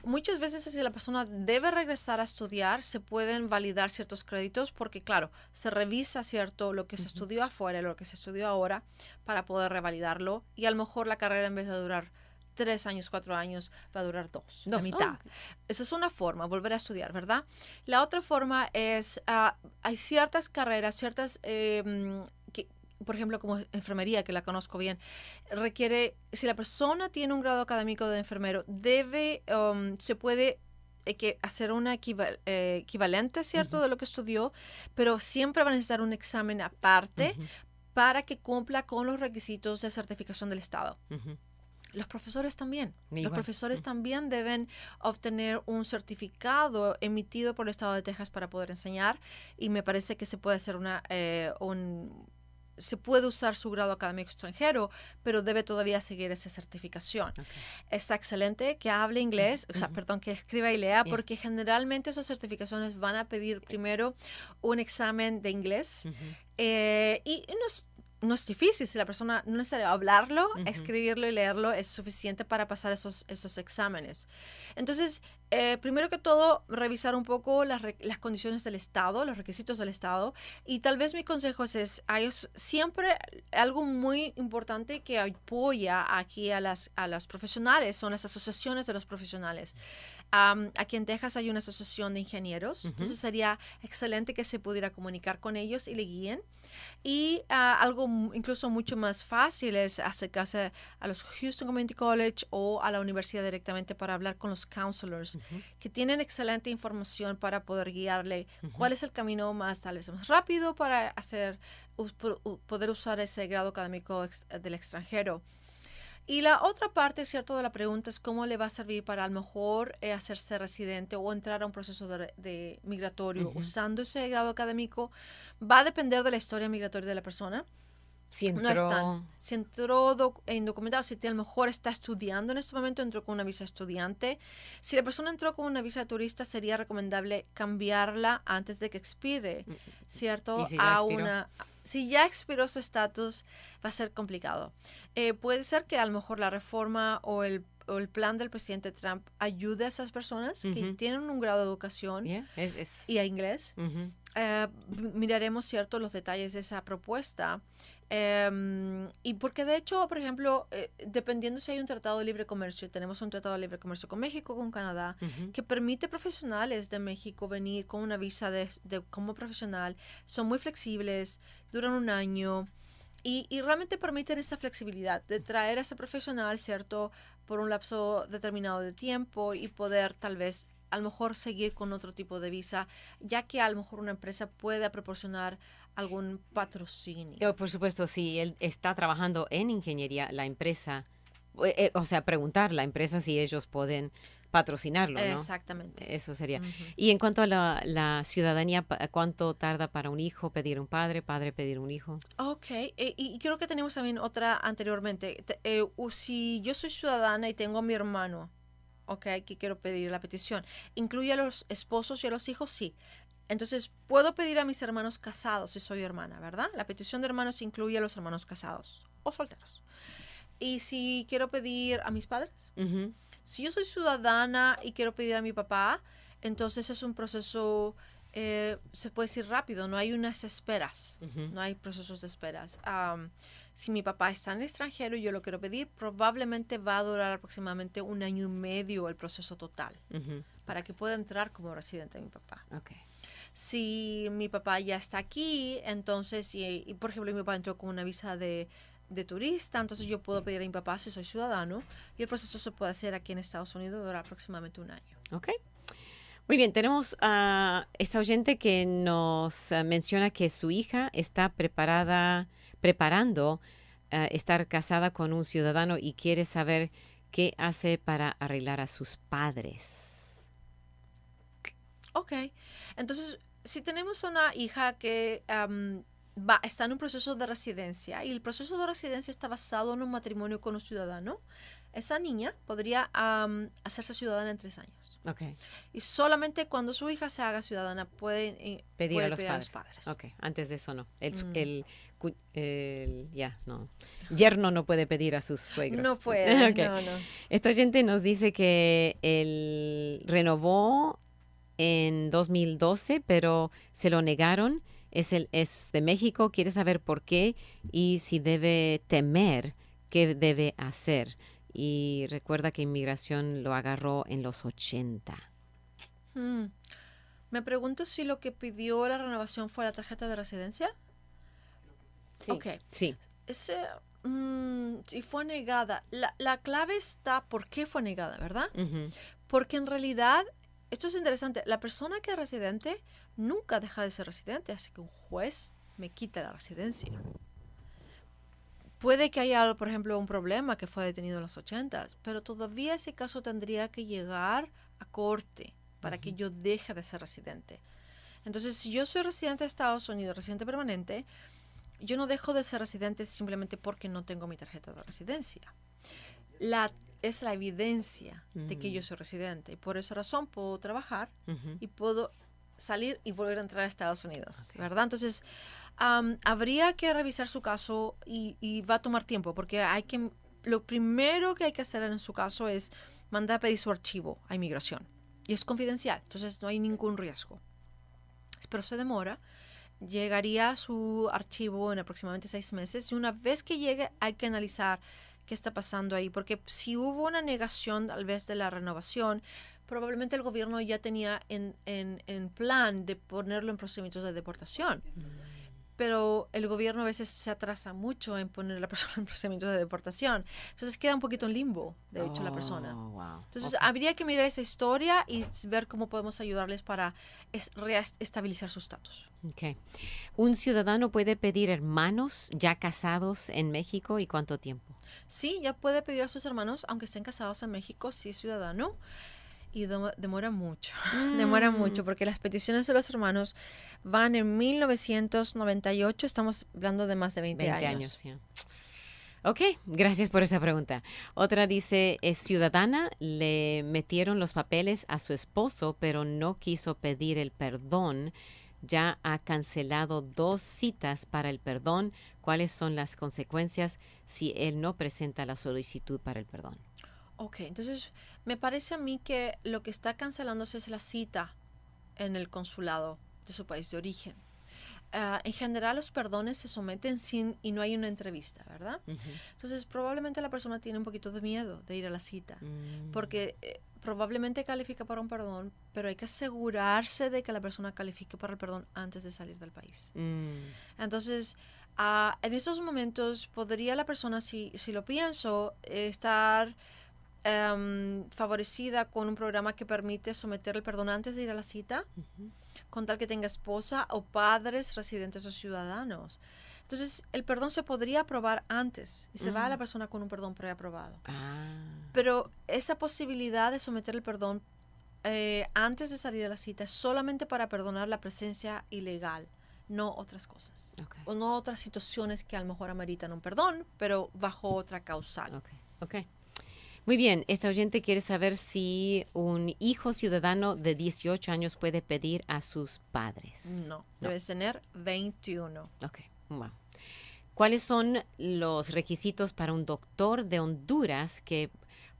Speaker 3: Muchas veces, si la persona debe regresar a estudiar, se pueden validar ciertos créditos porque, claro, se revisa, ¿cierto?, lo que se estudió afuera y lo que se estudió ahora para poder revalidarlo, y a lo mejor la carrera, en vez de durar 3 años, 4 años, va a durar 2, la mitad. Esa es una forma, volver a estudiar, ¿verdad? La otra forma es, hay ciertas carreras, por ejemplo, como enfermería, que la conozco bien, requiere, si la persona tiene un grado académico de enfermero, se puede hacer una equivalente, ¿cierto?, de lo que estudió, pero siempre va a necesitar un examen aparte para que cumpla con los requisitos de certificación del Estado. Los profesores también.
Speaker 2: Igual.
Speaker 3: Los profesores también deben obtener un certificado emitido por el Estado de Texas para poder enseñar, y me parece que se puede hacer se puede usar su grado académico extranjero, pero debe todavía seguir esa certificación. Está excelente que hable inglés, que escriba y lea, porque generalmente esas certificaciones van a pedir primero un examen de inglés, y no es difícil. Si la persona no necesita hablarlo, escribirlo y leerlo es suficiente para pasar esos exámenes. Entonces, primero que todo, revisar un poco las condiciones del Estado, los requisitos del Estado, y tal vez mi consejo es siempre algo muy importante que apoya aquí a las profesionales, son las asociaciones de los profesionales. Aquí en Texas hay una asociación de ingenieros, entonces sería excelente que se pudiera comunicar con ellos y le guíen. Y algo incluso mucho más fácil es acercarse a los Houston Community College o a la universidad directamente para hablar con los counselors, que tienen excelente información para poder guiarle cuál es el camino tal vez más rápido para poder usar ese grado académico del extranjero. Y la otra parte, ¿cierto?, de la pregunta es cómo le va a servir para a lo mejor hacerse residente o entrar a un proceso de migratorio usando ese grado académico. Va a depender de la historia migratoria de la persona. Si entró indocumentado, si a lo mejor está estudiando en este momento, entró con una visa estudiante. Si la persona entró con una visa turista, sería recomendable cambiarla antes de que expire, ¿cierto? Si ya expiró su estatus, va a ser complicado. Puede ser que a lo mejor la reforma o el plan del presidente Trump ayude a esas personas que tienen un grado de educación y a inglés. Miraremos, ¿cierto?, los detalles de esa propuesta. Y porque de hecho, por ejemplo, dependiendo si hay un tratado de libre comercio, tenemos un tratado de libre comercio con México, con Canadá, que permite profesionales de México venir con una visa como profesional. Son muy flexibles, duran 1 año y realmente permiten esta flexibilidad de traer a ese profesional, ¿cierto?, por un lapso determinado de tiempo y poder tal vez a lo mejor seguir con otro tipo de visa, ya que a lo mejor una empresa pueda proporcionar algún patrocinio.
Speaker 2: Por supuesto, si él está trabajando en ingeniería, la empresa, preguntar a la empresa si ellos pueden patrocinarlo, ¿no?
Speaker 3: Exactamente.
Speaker 2: Eso sería. Y en cuanto a la ciudadanía, ¿cuánto tarda para un hijo pedir un padre pedir un hijo?
Speaker 3: Ok, y creo que tenemos también otra anteriormente. Si yo soy ciudadana y tengo a mi hermano, que quiero pedir la petición, ¿incluye a los esposos y a los hijos? Sí. Entonces, puedo pedir a mis hermanos casados si soy hermana, ¿verdad? La petición de hermanos incluye a los hermanos casados o solteros. Y si quiero pedir a mis padres, si yo soy ciudadana y quiero pedir a mi papá, entonces es un proceso, se puede decir rápido, no hay unas esperas, no hay procesos de esperas. Si mi papá está en el extranjero y yo lo quiero pedir, probablemente va a durar aproximadamente 1 año y medio el proceso total para que pueda entrar como residente de mi papá.
Speaker 2: Okay.
Speaker 3: Si mi papá ya está aquí, entonces, y por ejemplo mi papá entró con una visa de turista, entonces yo puedo pedir a mi papá si soy ciudadano y el proceso se puede hacer aquí en Estados Unidos, dura aproximadamente 1 año.
Speaker 2: Ok. Muy bien, tenemos a esta oyente que nos menciona que su hija está preparando estar casada con un ciudadano y quiere saber qué hace para arreglar a sus padres.
Speaker 3: Ok, entonces si tenemos una hija que está en un proceso de residencia y el proceso de residencia está basado en un matrimonio con un ciudadano, esa niña podría hacerse ciudadana en 3 años.
Speaker 2: Okay.
Speaker 3: Y solamente cuando su hija se haga ciudadana puede
Speaker 2: pedir a los padres. Okay. Antes de eso no. Yerno no puede pedir a sus suegros.
Speaker 3: No puede,
Speaker 2: okay.
Speaker 3: no.
Speaker 2: Esta oyente nos dice que él renovó en 2012, pero se lo negaron. Es de México, quiere saber por qué y si debe temer, qué debe hacer. y recuerda que inmigración lo agarró en los 80.
Speaker 3: Me pregunto si lo que pidió la renovación fue la tarjeta de residencia.
Speaker 2: Sí.
Speaker 3: Ok.
Speaker 2: Sí.
Speaker 3: Si fue negada, la clave está por qué fue negada, ¿verdad?
Speaker 2: Uh-huh.
Speaker 3: Porque en realidad, esto es interesante, la persona que es residente nunca deja de ser residente, así que un juez me quita la residencia. Puede que haya, por ejemplo, un problema que fue detenido en los 80s, pero todavía ese caso tendría que llegar a corte para que yo deje de ser residente. Entonces, si yo soy residente de Estados Unidos, residente permanente, yo no dejo de ser residente simplemente porque no tengo mi tarjeta de residencia. Es la evidencia de que yo soy residente. Y por esa razón puedo trabajar y puedo salir y volver a entrar a Estados Unidos, ¿verdad? Entonces, habría que revisar su caso y va a tomar tiempo porque lo primero que hay que hacer en su caso es mandar a pedir su archivo a inmigración. Y es confidencial, entonces no hay ningún riesgo. Pero se demora. Llegaría su archivo en aproximadamente 6 meses y una vez que llegue hay que analizar qué está pasando ahí, porque si hubo una negación tal vez de la renovación, probablemente el gobierno ya tenía en plan de ponerlo en procedimientos de deportación. Pero el gobierno a veces se atrasa mucho en poner a la persona en procedimientos de deportación. Entonces queda un poquito en limbo, de hecho, la persona.
Speaker 2: Wow.
Speaker 3: Entonces habría que mirar esa historia y ver cómo podemos ayudarles para reestabilizar su estatus.
Speaker 2: Okay. ¿Un ciudadano puede pedir hermanos ya casados en México y cuánto tiempo?
Speaker 3: Sí, ya puede pedir a sus hermanos, aunque estén casados en México, si es ciudadano. Y demora mucho, demora mucho, porque las peticiones de los hermanos van en 1998, estamos hablando de más de 20 años.
Speaker 2: Yeah. Ok, gracias por esa pregunta. Otra dice, es ciudadana, le metieron los papeles a su esposo, pero no quiso pedir el perdón. Ya ha cancelado 2 citas para el perdón. ¿Cuáles son las consecuencias si él no presenta la solicitud para el perdón?
Speaker 3: Ok, entonces me parece a mí que lo que está cancelándose es la cita en el consulado de su país de origen. En general los perdones se someten y no hay una entrevista, ¿verdad? Entonces probablemente la persona tiene un poquito de miedo de ir a la cita, porque probablemente califica para un perdón, pero hay que asegurarse de que la persona califique para el perdón antes de salir del país. Entonces, en estos momentos podría la persona, si lo pienso, estar favorecida con un programa que permite someter el perdón antes de ir a la cita, con tal que tenga esposa o padres residentes o ciudadanos. Entonces, el perdón se podría aprobar antes y se va a la persona con un perdón preaprobado. Pero esa posibilidad de someter el perdón antes de salir a la cita es solamente para perdonar la presencia ilegal, no otras cosas. O no otras situaciones que a lo mejor ameritan un perdón, pero bajo otra causal.
Speaker 2: Okay. Muy bien, esta oyente quiere saber si un hijo ciudadano de 18 años puede pedir a sus padres.
Speaker 3: No, debes tener 21.
Speaker 2: Ok, wow. ¿Cuáles son los requisitos para un doctor de Honduras que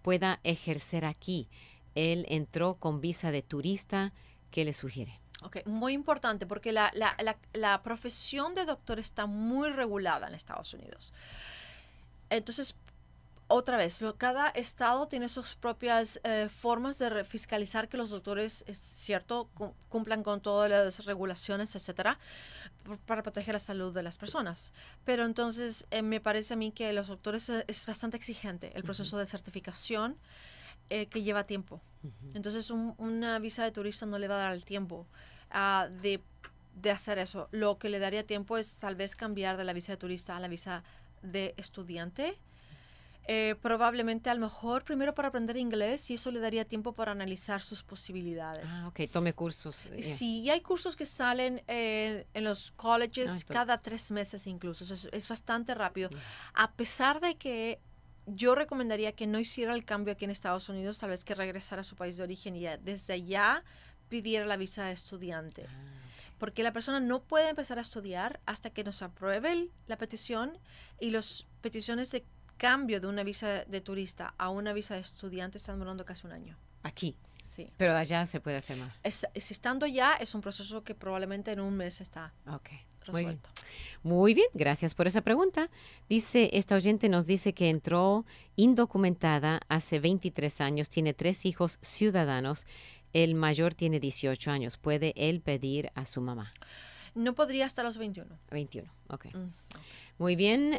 Speaker 2: pueda ejercer aquí? Él entró con visa de turista. ¿Qué le sugiere?
Speaker 3: Ok, muy importante porque la profesión de doctor está muy regulada en Estados Unidos. Entonces, otra vez, cada estado tiene sus propias formas de fiscalizar que los doctores, es cierto, cumplan con todas las regulaciones, etcétera, para proteger la salud de las personas. Pero entonces, me parece a mí que los doctores es bastante exigente el proceso de certificación que lleva tiempo. Entonces, una visa de turista no le va a dar el tiempo de hacer eso. Lo que le daría tiempo es tal vez cambiar de la visa de turista a la visa de estudiante. Probablemente a lo mejor primero para aprender inglés y eso le daría tiempo para analizar sus posibilidades.
Speaker 2: Tome cursos.
Speaker 3: Sí, y hay cursos que salen en los colleges cada 3 meses incluso. Es bastante rápido. A pesar de que yo recomendaría que no hiciera el cambio aquí en Estados Unidos, tal vez que regresara a su país de origen y desde allá pidiera la visa de estudiante. Porque la persona no puede empezar a estudiar hasta que nos apruebe la petición y las peticiones de cambio de una visa de turista a una visa de estudiante están durando casi 1 año.
Speaker 2: Aquí.
Speaker 3: Sí.
Speaker 2: Pero allá se puede hacer más.
Speaker 3: Si estando allá es un proceso que probablemente en 1 mes está. resuelto.
Speaker 2: Muy bien, gracias por esa pregunta. Esta oyente nos dice que entró indocumentada hace 23 años, tiene 3 hijos ciudadanos, el mayor tiene 18 años. ¿Puede él pedir a su mamá?
Speaker 3: No podría hasta los 21.
Speaker 2: 21, ok. Muy bien,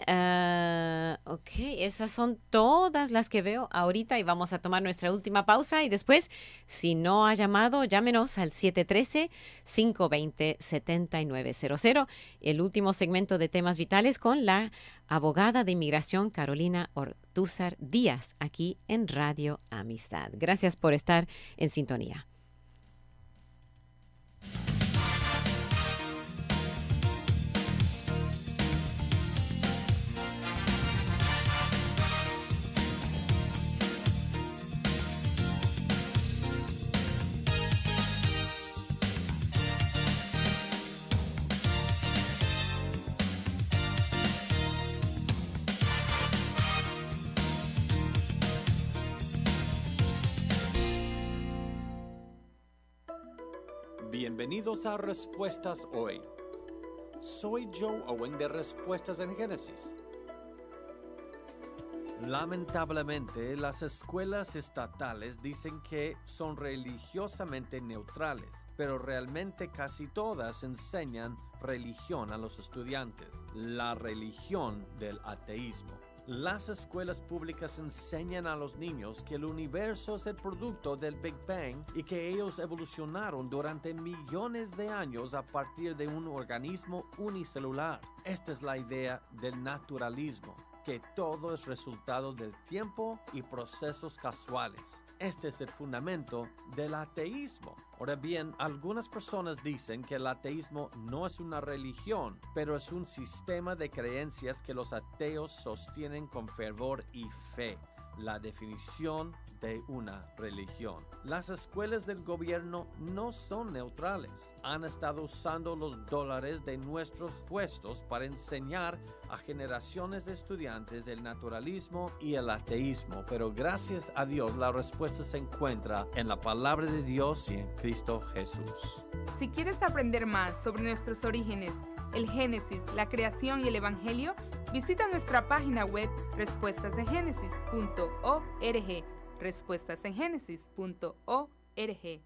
Speaker 2: ok, esas son todas las que veo ahorita y vamos a tomar nuestra última pausa y después, si no ha llamado, llámenos al 713-520-7900, el último segmento de temas vitales con la abogada de inmigración Carolina Ortúzar Díaz, aquí en Radio Amistad. Gracias por estar en sintonía.
Speaker 7: Bienvenidos a Respuestas Hoy. Soy Joe Owen de Respuestas en Génesis. Lamentablemente, las escuelas estatales dicen que son religiosamente neutrales, pero realmente casi todas enseñan religión a los estudiantes, la religión del ateísmo. Las escuelas públicas enseñan a los niños que el universo es el producto del Big Bang y que ellos evolucionaron durante millones de años a partir de un organismo unicelular. Esta es la idea del naturalismo, que todo es resultado del tiempo y procesos casuales. Este es el fundamento del ateísmo. Ahora bien, algunas personas dicen que el ateísmo no es una religión, pero es un sistema de creencias que los ateos sostienen con fervor y fe. La definición de una religión. Las escuelas del gobierno no son neutrales. Han estado usando los dólares de nuestros impuestos para enseñar a generaciones de estudiantes el naturalismo y el ateísmo, pero gracias a Dios la respuesta se encuentra en la palabra de Dios y en Cristo Jesús.
Speaker 8: Si quieres aprender más sobre nuestros orígenes, el Génesis, la creación y el Evangelio, visita nuestra página web respuestasengenesis.org. respuestasengenesis.org.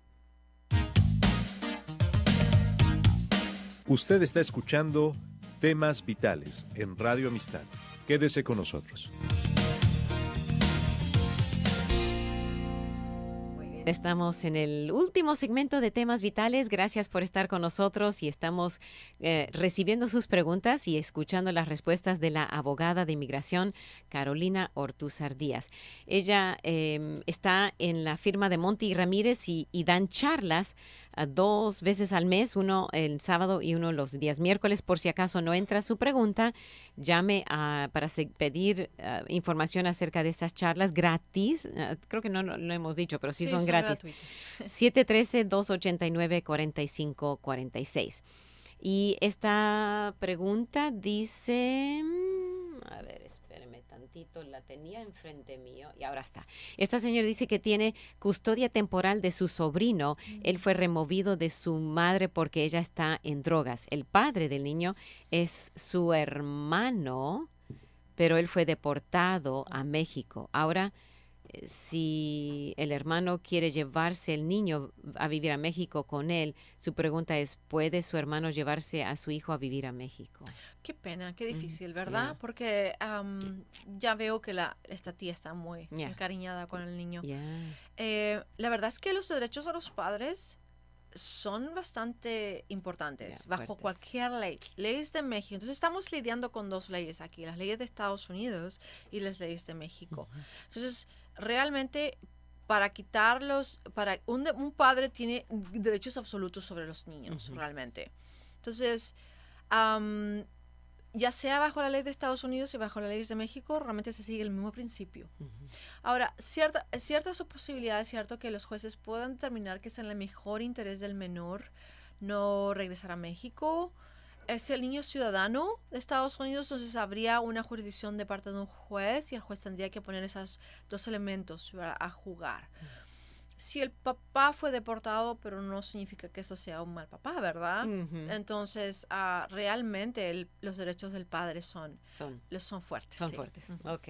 Speaker 1: Usted está escuchando Temas Vitales en Radio Amistad. Quédese con nosotros.
Speaker 2: Estamos en el último segmento de Temas Vitales. Gracias por estar con nosotros y estamos recibiendo sus preguntas y escuchando las respuestas de la abogada de inmigración Carolina Ortúzar Díaz. Ella está en la firma de Monti y Ramírez y dan charlas 2 veces al mes, uno el sábado y uno los días miércoles. Por si acaso no entra su pregunta, llame para pedir información acerca de estas charlas gratis. Creo que no lo hemos dicho, pero sí son gratis. 713-289-4546. Y esta pregunta dice, a ver, espéreme tantito, la tenía enfrente mío y ahora está. Esta señora dice que tiene custodia temporal de su sobrino. Él fue removido de su madre porque ella está en drogas. El padre del niño es su hermano, pero él fue deportado a México. Ahora, si el hermano quiere llevarse el niño a vivir a México con él, su pregunta es, ¿puede su hermano llevarse a su hijo a vivir a México?
Speaker 3: Qué pena, qué difícil, ¿verdad? Yeah. Porque ya veo que esta tía está muy encariñada con el niño. La verdad es que los derechos de los padres son bastante importantes bajo cualquier ley. Leyes de México. Entonces estamos lidiando con 2 leyes aquí, las leyes de Estados Unidos y las leyes de México. Entonces, realmente, para quitarlos, un padre tiene derechos absolutos sobre los niños, realmente. Entonces, ya sea bajo la ley de Estados Unidos y bajo las leyes de México, realmente se sigue el mismo principio. Ahora, ciertas posibilidades, cierto que los jueces puedan determinar que es en el mejor interés del menor no regresar a México. Es el niño ciudadano de Estados Unidos, entonces habría una jurisdicción de parte de un juez y el juez tendría que poner esos 2 elementos a jugar. si el papá fue deportado, pero no significa que eso sea un mal papá, ¿verdad? Entonces, realmente los derechos del padre son fuertes.
Speaker 2: Son fuertes, ok.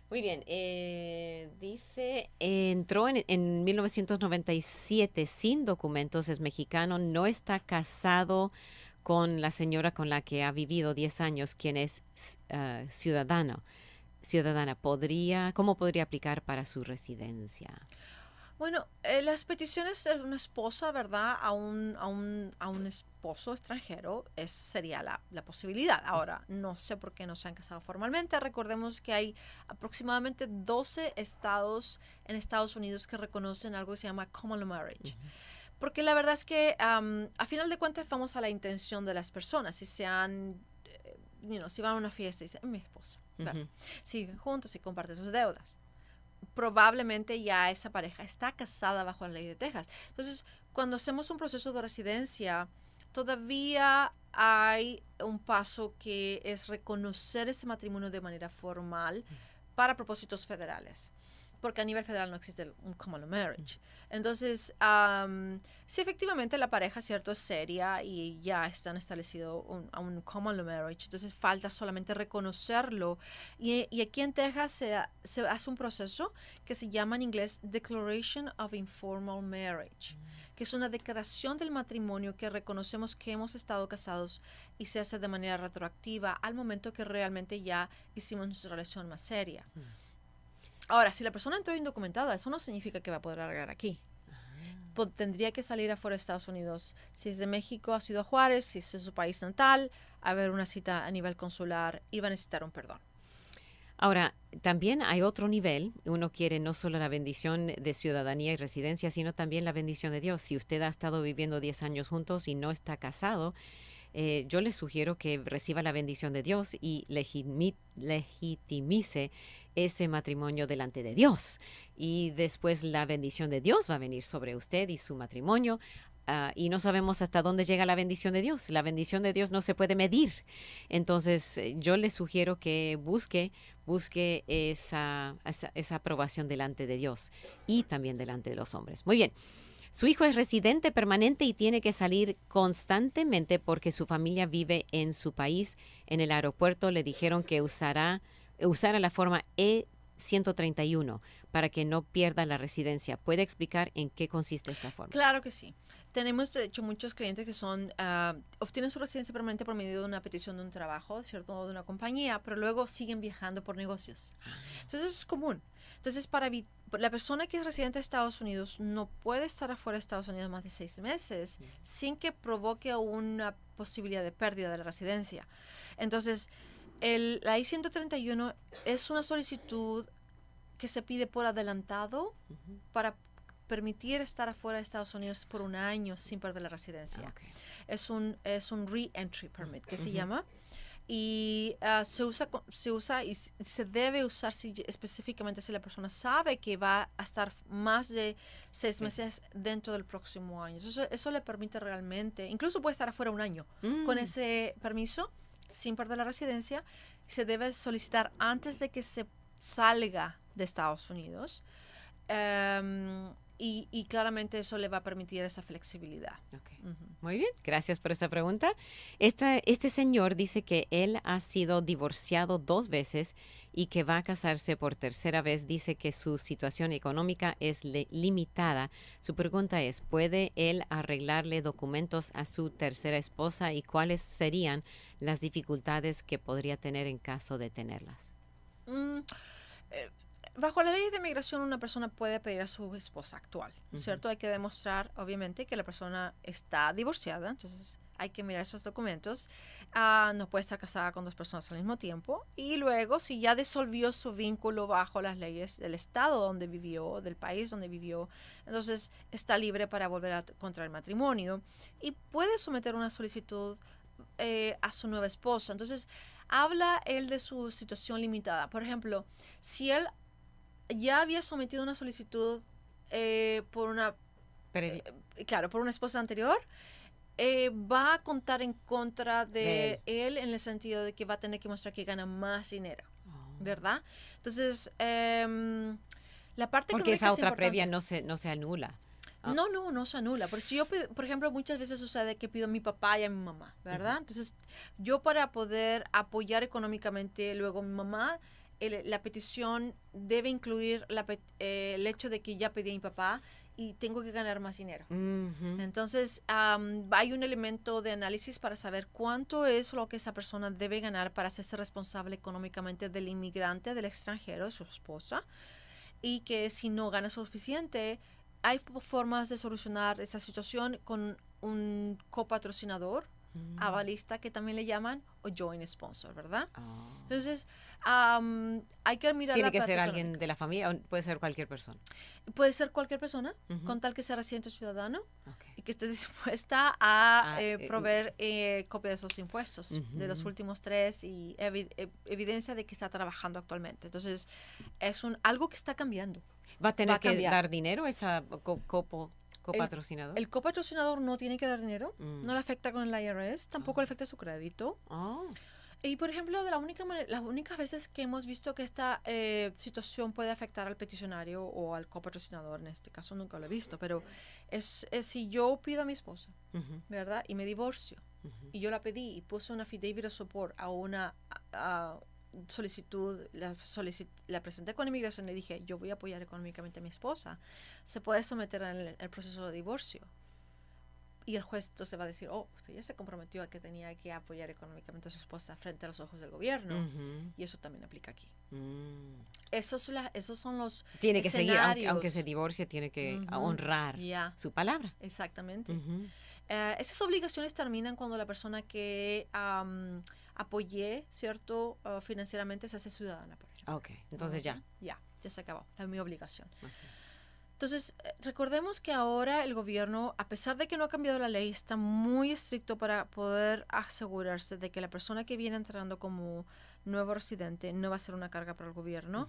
Speaker 2: Muy bien, dice, entró en 1997 sin documentos, es mexicano, no está casado con la señora con la que ha vivido 10 años, quien es ciudadana. ¿Cómo podría aplicar para su residencia?
Speaker 3: Bueno, las peticiones de una esposa, ¿verdad? A un esposo extranjero sería la posibilidad. Ahora, no sé por qué no se han casado formalmente. Recordemos que hay aproximadamente 12 estados en Estados Unidos que reconocen algo que se llama common law marriage. Porque la verdad es que a final de cuentas vamos a la intención de las personas. Si si van a una fiesta y dicen, mi esposa, si viven juntos y comparten sus deudas, probablemente ya esa pareja está casada bajo la ley de Texas. Entonces, cuando hacemos un proceso de residencia, todavía hay un paso que es reconocer ese matrimonio de manera formal para propósitos federales, porque a nivel federal no existe un common law marriage. Entonces, si efectivamente la pareja, cierto, es seria y ya están establecido un common law marriage, entonces falta solamente reconocerlo. Y aquí en Texas se hace un proceso que se llama en inglés Declaration of Informal Marriage, que es una declaración del matrimonio que reconocemos que hemos estado casados y se hace de manera retroactiva al momento que realmente ya hicimos nuestra relación más seria. Ahora, si la persona entró indocumentada, eso no significa que va a poder arreglar aquí. Tendría que salir afuera de Estados Unidos. Si es de México a Ciudad Juárez, si es de su país natal, a ver una cita a nivel consular y va a necesitar un perdón.
Speaker 2: Ahora, también hay otro nivel. Uno quiere no solo la bendición de ciudadanía y residencia, sino también la bendición de Dios. Si usted ha estado viviendo 10 años juntos y no está casado, yo le sugiero que reciba la bendición de Dios y legitimice ese matrimonio delante de Dios. Y después la bendición de Dios va a venir sobre usted y su matrimonio. Y no sabemos hasta dónde llega la bendición de Dios. La bendición de Dios no se puede medir. Entonces, yo le sugiero que busque esa aprobación delante de Dios y también delante de los hombres. Muy bien. Su hijo es residente permanente y tiene que salir constantemente porque su familia vive en su país. En el aeropuerto le dijeron que usara la forma E-131 para que no pierda la residencia. ¿Puede explicar en qué consiste esta forma?
Speaker 3: Claro que sí. Tenemos, de hecho, muchos clientes que obtienen su residencia permanente por medio de una petición de un trabajo, ¿cierto?, de una compañía, pero luego siguen viajando por negocios. Entonces, eso es común. Entonces, la persona que es residente de Estados Unidos no puede estar afuera de Estados Unidos más de 6 meses sin que provoque una posibilidad de pérdida de la residencia. Entonces, la I-131 es una solicitud que se pide por adelantado para permitir estar afuera de Estados Unidos por un año sin perder la residencia. Es un re-entry permit que se llama. Y se usa y se debe usar específicamente si la persona sabe que va a estar más de 6 meses dentro del próximo año. Eso le permite realmente, incluso puede estar afuera un año con ese permiso sin perder la residencia. Se debe solicitar antes de que se salga de Estados Unidos. Y claramente eso le va a permitir esa flexibilidad.
Speaker 2: Muy bien, gracias por esa pregunta. Este señor dice que él ha sido divorciado 2 veces y que va a casarse por 3ª vez. Dice que su situación económica es limitada. Su pregunta es, ¿puede él arreglarle documentos a su 3ª esposa y cuáles serían las dificultades que podría tener en caso de tenerlas?
Speaker 3: Bajo la ley de migración, una persona puede pedir a su esposa actual, ¿cierto? Hay que demostrar, obviamente, que la persona está divorciada, entonces hay que mirar esos documentos. No puede estar casada con 2 personas al mismo tiempo. Y luego, si ya disolvió su vínculo bajo las leyes del estado donde vivió, del país donde vivió, entonces está libre para volver a contraer matrimonio y puede someter una solicitud a su nueva esposa. Entonces, habla él de su situación limitada. Por ejemplo, si él ya había sometido una solicitud por una esposa anterior, va a contar en contra de él en el sentido de que va a tener que mostrar que gana más dinero, ¿verdad? Entonces, La parte
Speaker 2: porque
Speaker 3: económica
Speaker 2: esa
Speaker 3: es
Speaker 2: otra
Speaker 3: importante.
Speaker 2: previa no se anula.
Speaker 3: No se anula. Por si yo, por ejemplo, muchas veces sucede que pido a mi papá y a mi mamá, ¿verdad? Entonces, yo para poder apoyar económicamente luego a mi mamá, la petición debe incluir el hecho de que ya pedí a mi papá y tengo que ganar más dinero. Entonces, hay un elemento de análisis para saber cuánto es lo que esa persona debe ganar para hacerse responsable económicamente del inmigrante, del extranjero, su esposa, y que si no gana suficiente, hay formas de solucionar esa situación con un copatrocinador, avalista que también le llaman, o joint sponsor, ¿verdad? Entonces, hay que mirar
Speaker 2: ¿Tiene
Speaker 3: la
Speaker 2: que
Speaker 3: parte
Speaker 2: ser alguien
Speaker 3: económica.
Speaker 2: de la familia o puede ser cualquier persona?
Speaker 3: Puede ser cualquier persona, con tal que sea residente ciudadano
Speaker 2: Okay.
Speaker 3: y que esté dispuesta a proveer copia de esos impuestos de los últimos 3 y evidencia de que está trabajando actualmente. Entonces, es algo que está cambiando.
Speaker 2: ¿Va a tener que
Speaker 3: cambiar.
Speaker 2: dar dinero esa copatrocinador?
Speaker 3: El copatrocinador no tiene que dar dinero, no le afecta con el IRS, tampoco le afecta su crédito. Y, por ejemplo, las únicas veces que hemos visto que esta situación puede afectar al peticionario o al copatrocinador, en este caso nunca lo he visto, pero es si yo pido a mi esposa, ¿verdad? Y me divorcio, y yo la pedí y puse una affidavit of support a una solicitud, la presenté con inmigración y le dije, yo voy a apoyar económicamente a mi esposa, se puede someter al proceso de divorcio. Y el juez entonces va a decir, usted ya se comprometió a que tenía que apoyar económicamente a su esposa frente a los ojos del gobierno. Y eso también aplica aquí. Esos son los
Speaker 2: tiene que seguir,
Speaker 3: escenarios.
Speaker 2: aunque se divorcie, tiene que honrar su palabra.
Speaker 3: Exactamente. Esas obligaciones terminan cuando la persona que apoyé, ¿cierto? Financieramente se hace ciudadana. Por ejemplo.
Speaker 2: Ok, entonces ya
Speaker 3: se acabó. Es mi obligación. Entonces, recordemos que ahora el gobierno, a pesar de que no ha cambiado la ley, está muy estricto para poder asegurarse de que la persona que viene entrando como nuevo residente no va a ser una carga para el gobierno.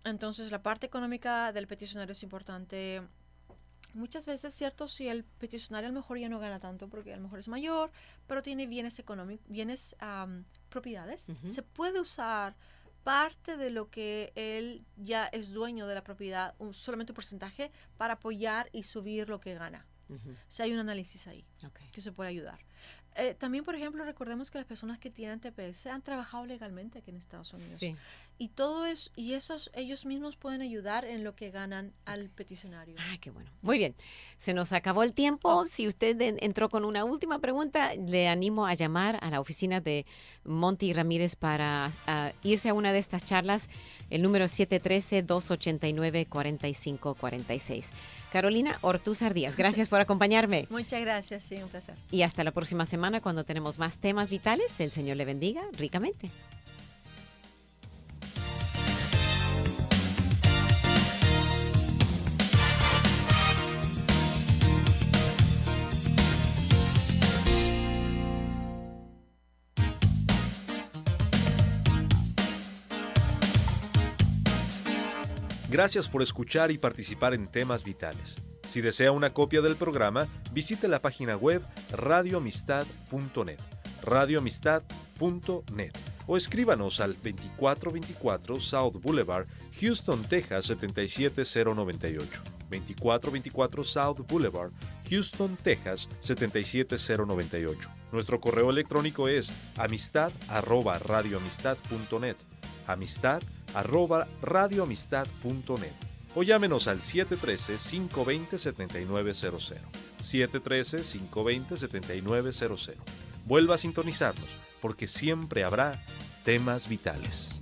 Speaker 3: Entonces, la parte económica del peticionario es importante. Muchas veces, cierto, si el peticionario a lo mejor ya no gana tanto porque a lo mejor es mayor, pero tiene bienes económicos, propiedades, se puede usar parte de lo que él ya es dueño de la propiedad, solamente un porcentaje, para apoyar y subir lo que gana. O sea, hay un análisis ahí que se puede ayudar. También, por ejemplo, recordemos que las personas que tienen TPS han trabajado legalmente aquí en Estados Unidos. Sí. Y todo eso, ellos mismos pueden ayudar en lo que ganan al peticionario.
Speaker 2: Ay, qué bueno. Muy bien. Se nos acabó el tiempo. Si usted entró con una última pregunta, le animo a llamar a la oficina de Monty Ramírez para irse a una de estas charlas. El número es 713-289-4546. Carolina Ortúzar Díaz, gracias por acompañarme.
Speaker 3: Muchas gracias, sí, un placer.
Speaker 2: Y hasta la próxima semana cuando tenemos más temas vitales. El Señor le bendiga ricamente.
Speaker 1: Gracias por escuchar y participar en Temas Vitales. Si desea una copia del programa, visite la página web radioamistad.net, radioamistad.net, o escríbanos al 2424 South Boulevard, Houston, Texas 77098. 2424 South Boulevard, Houston, Texas 77098. Nuestro correo electrónico es amistad@radioamistad.net, amistad@radioamistad.net, o llámenos al 713-520-7900, 713-520-7900. Vuelva a sintonizarnos, porque siempre habrá temas vitales.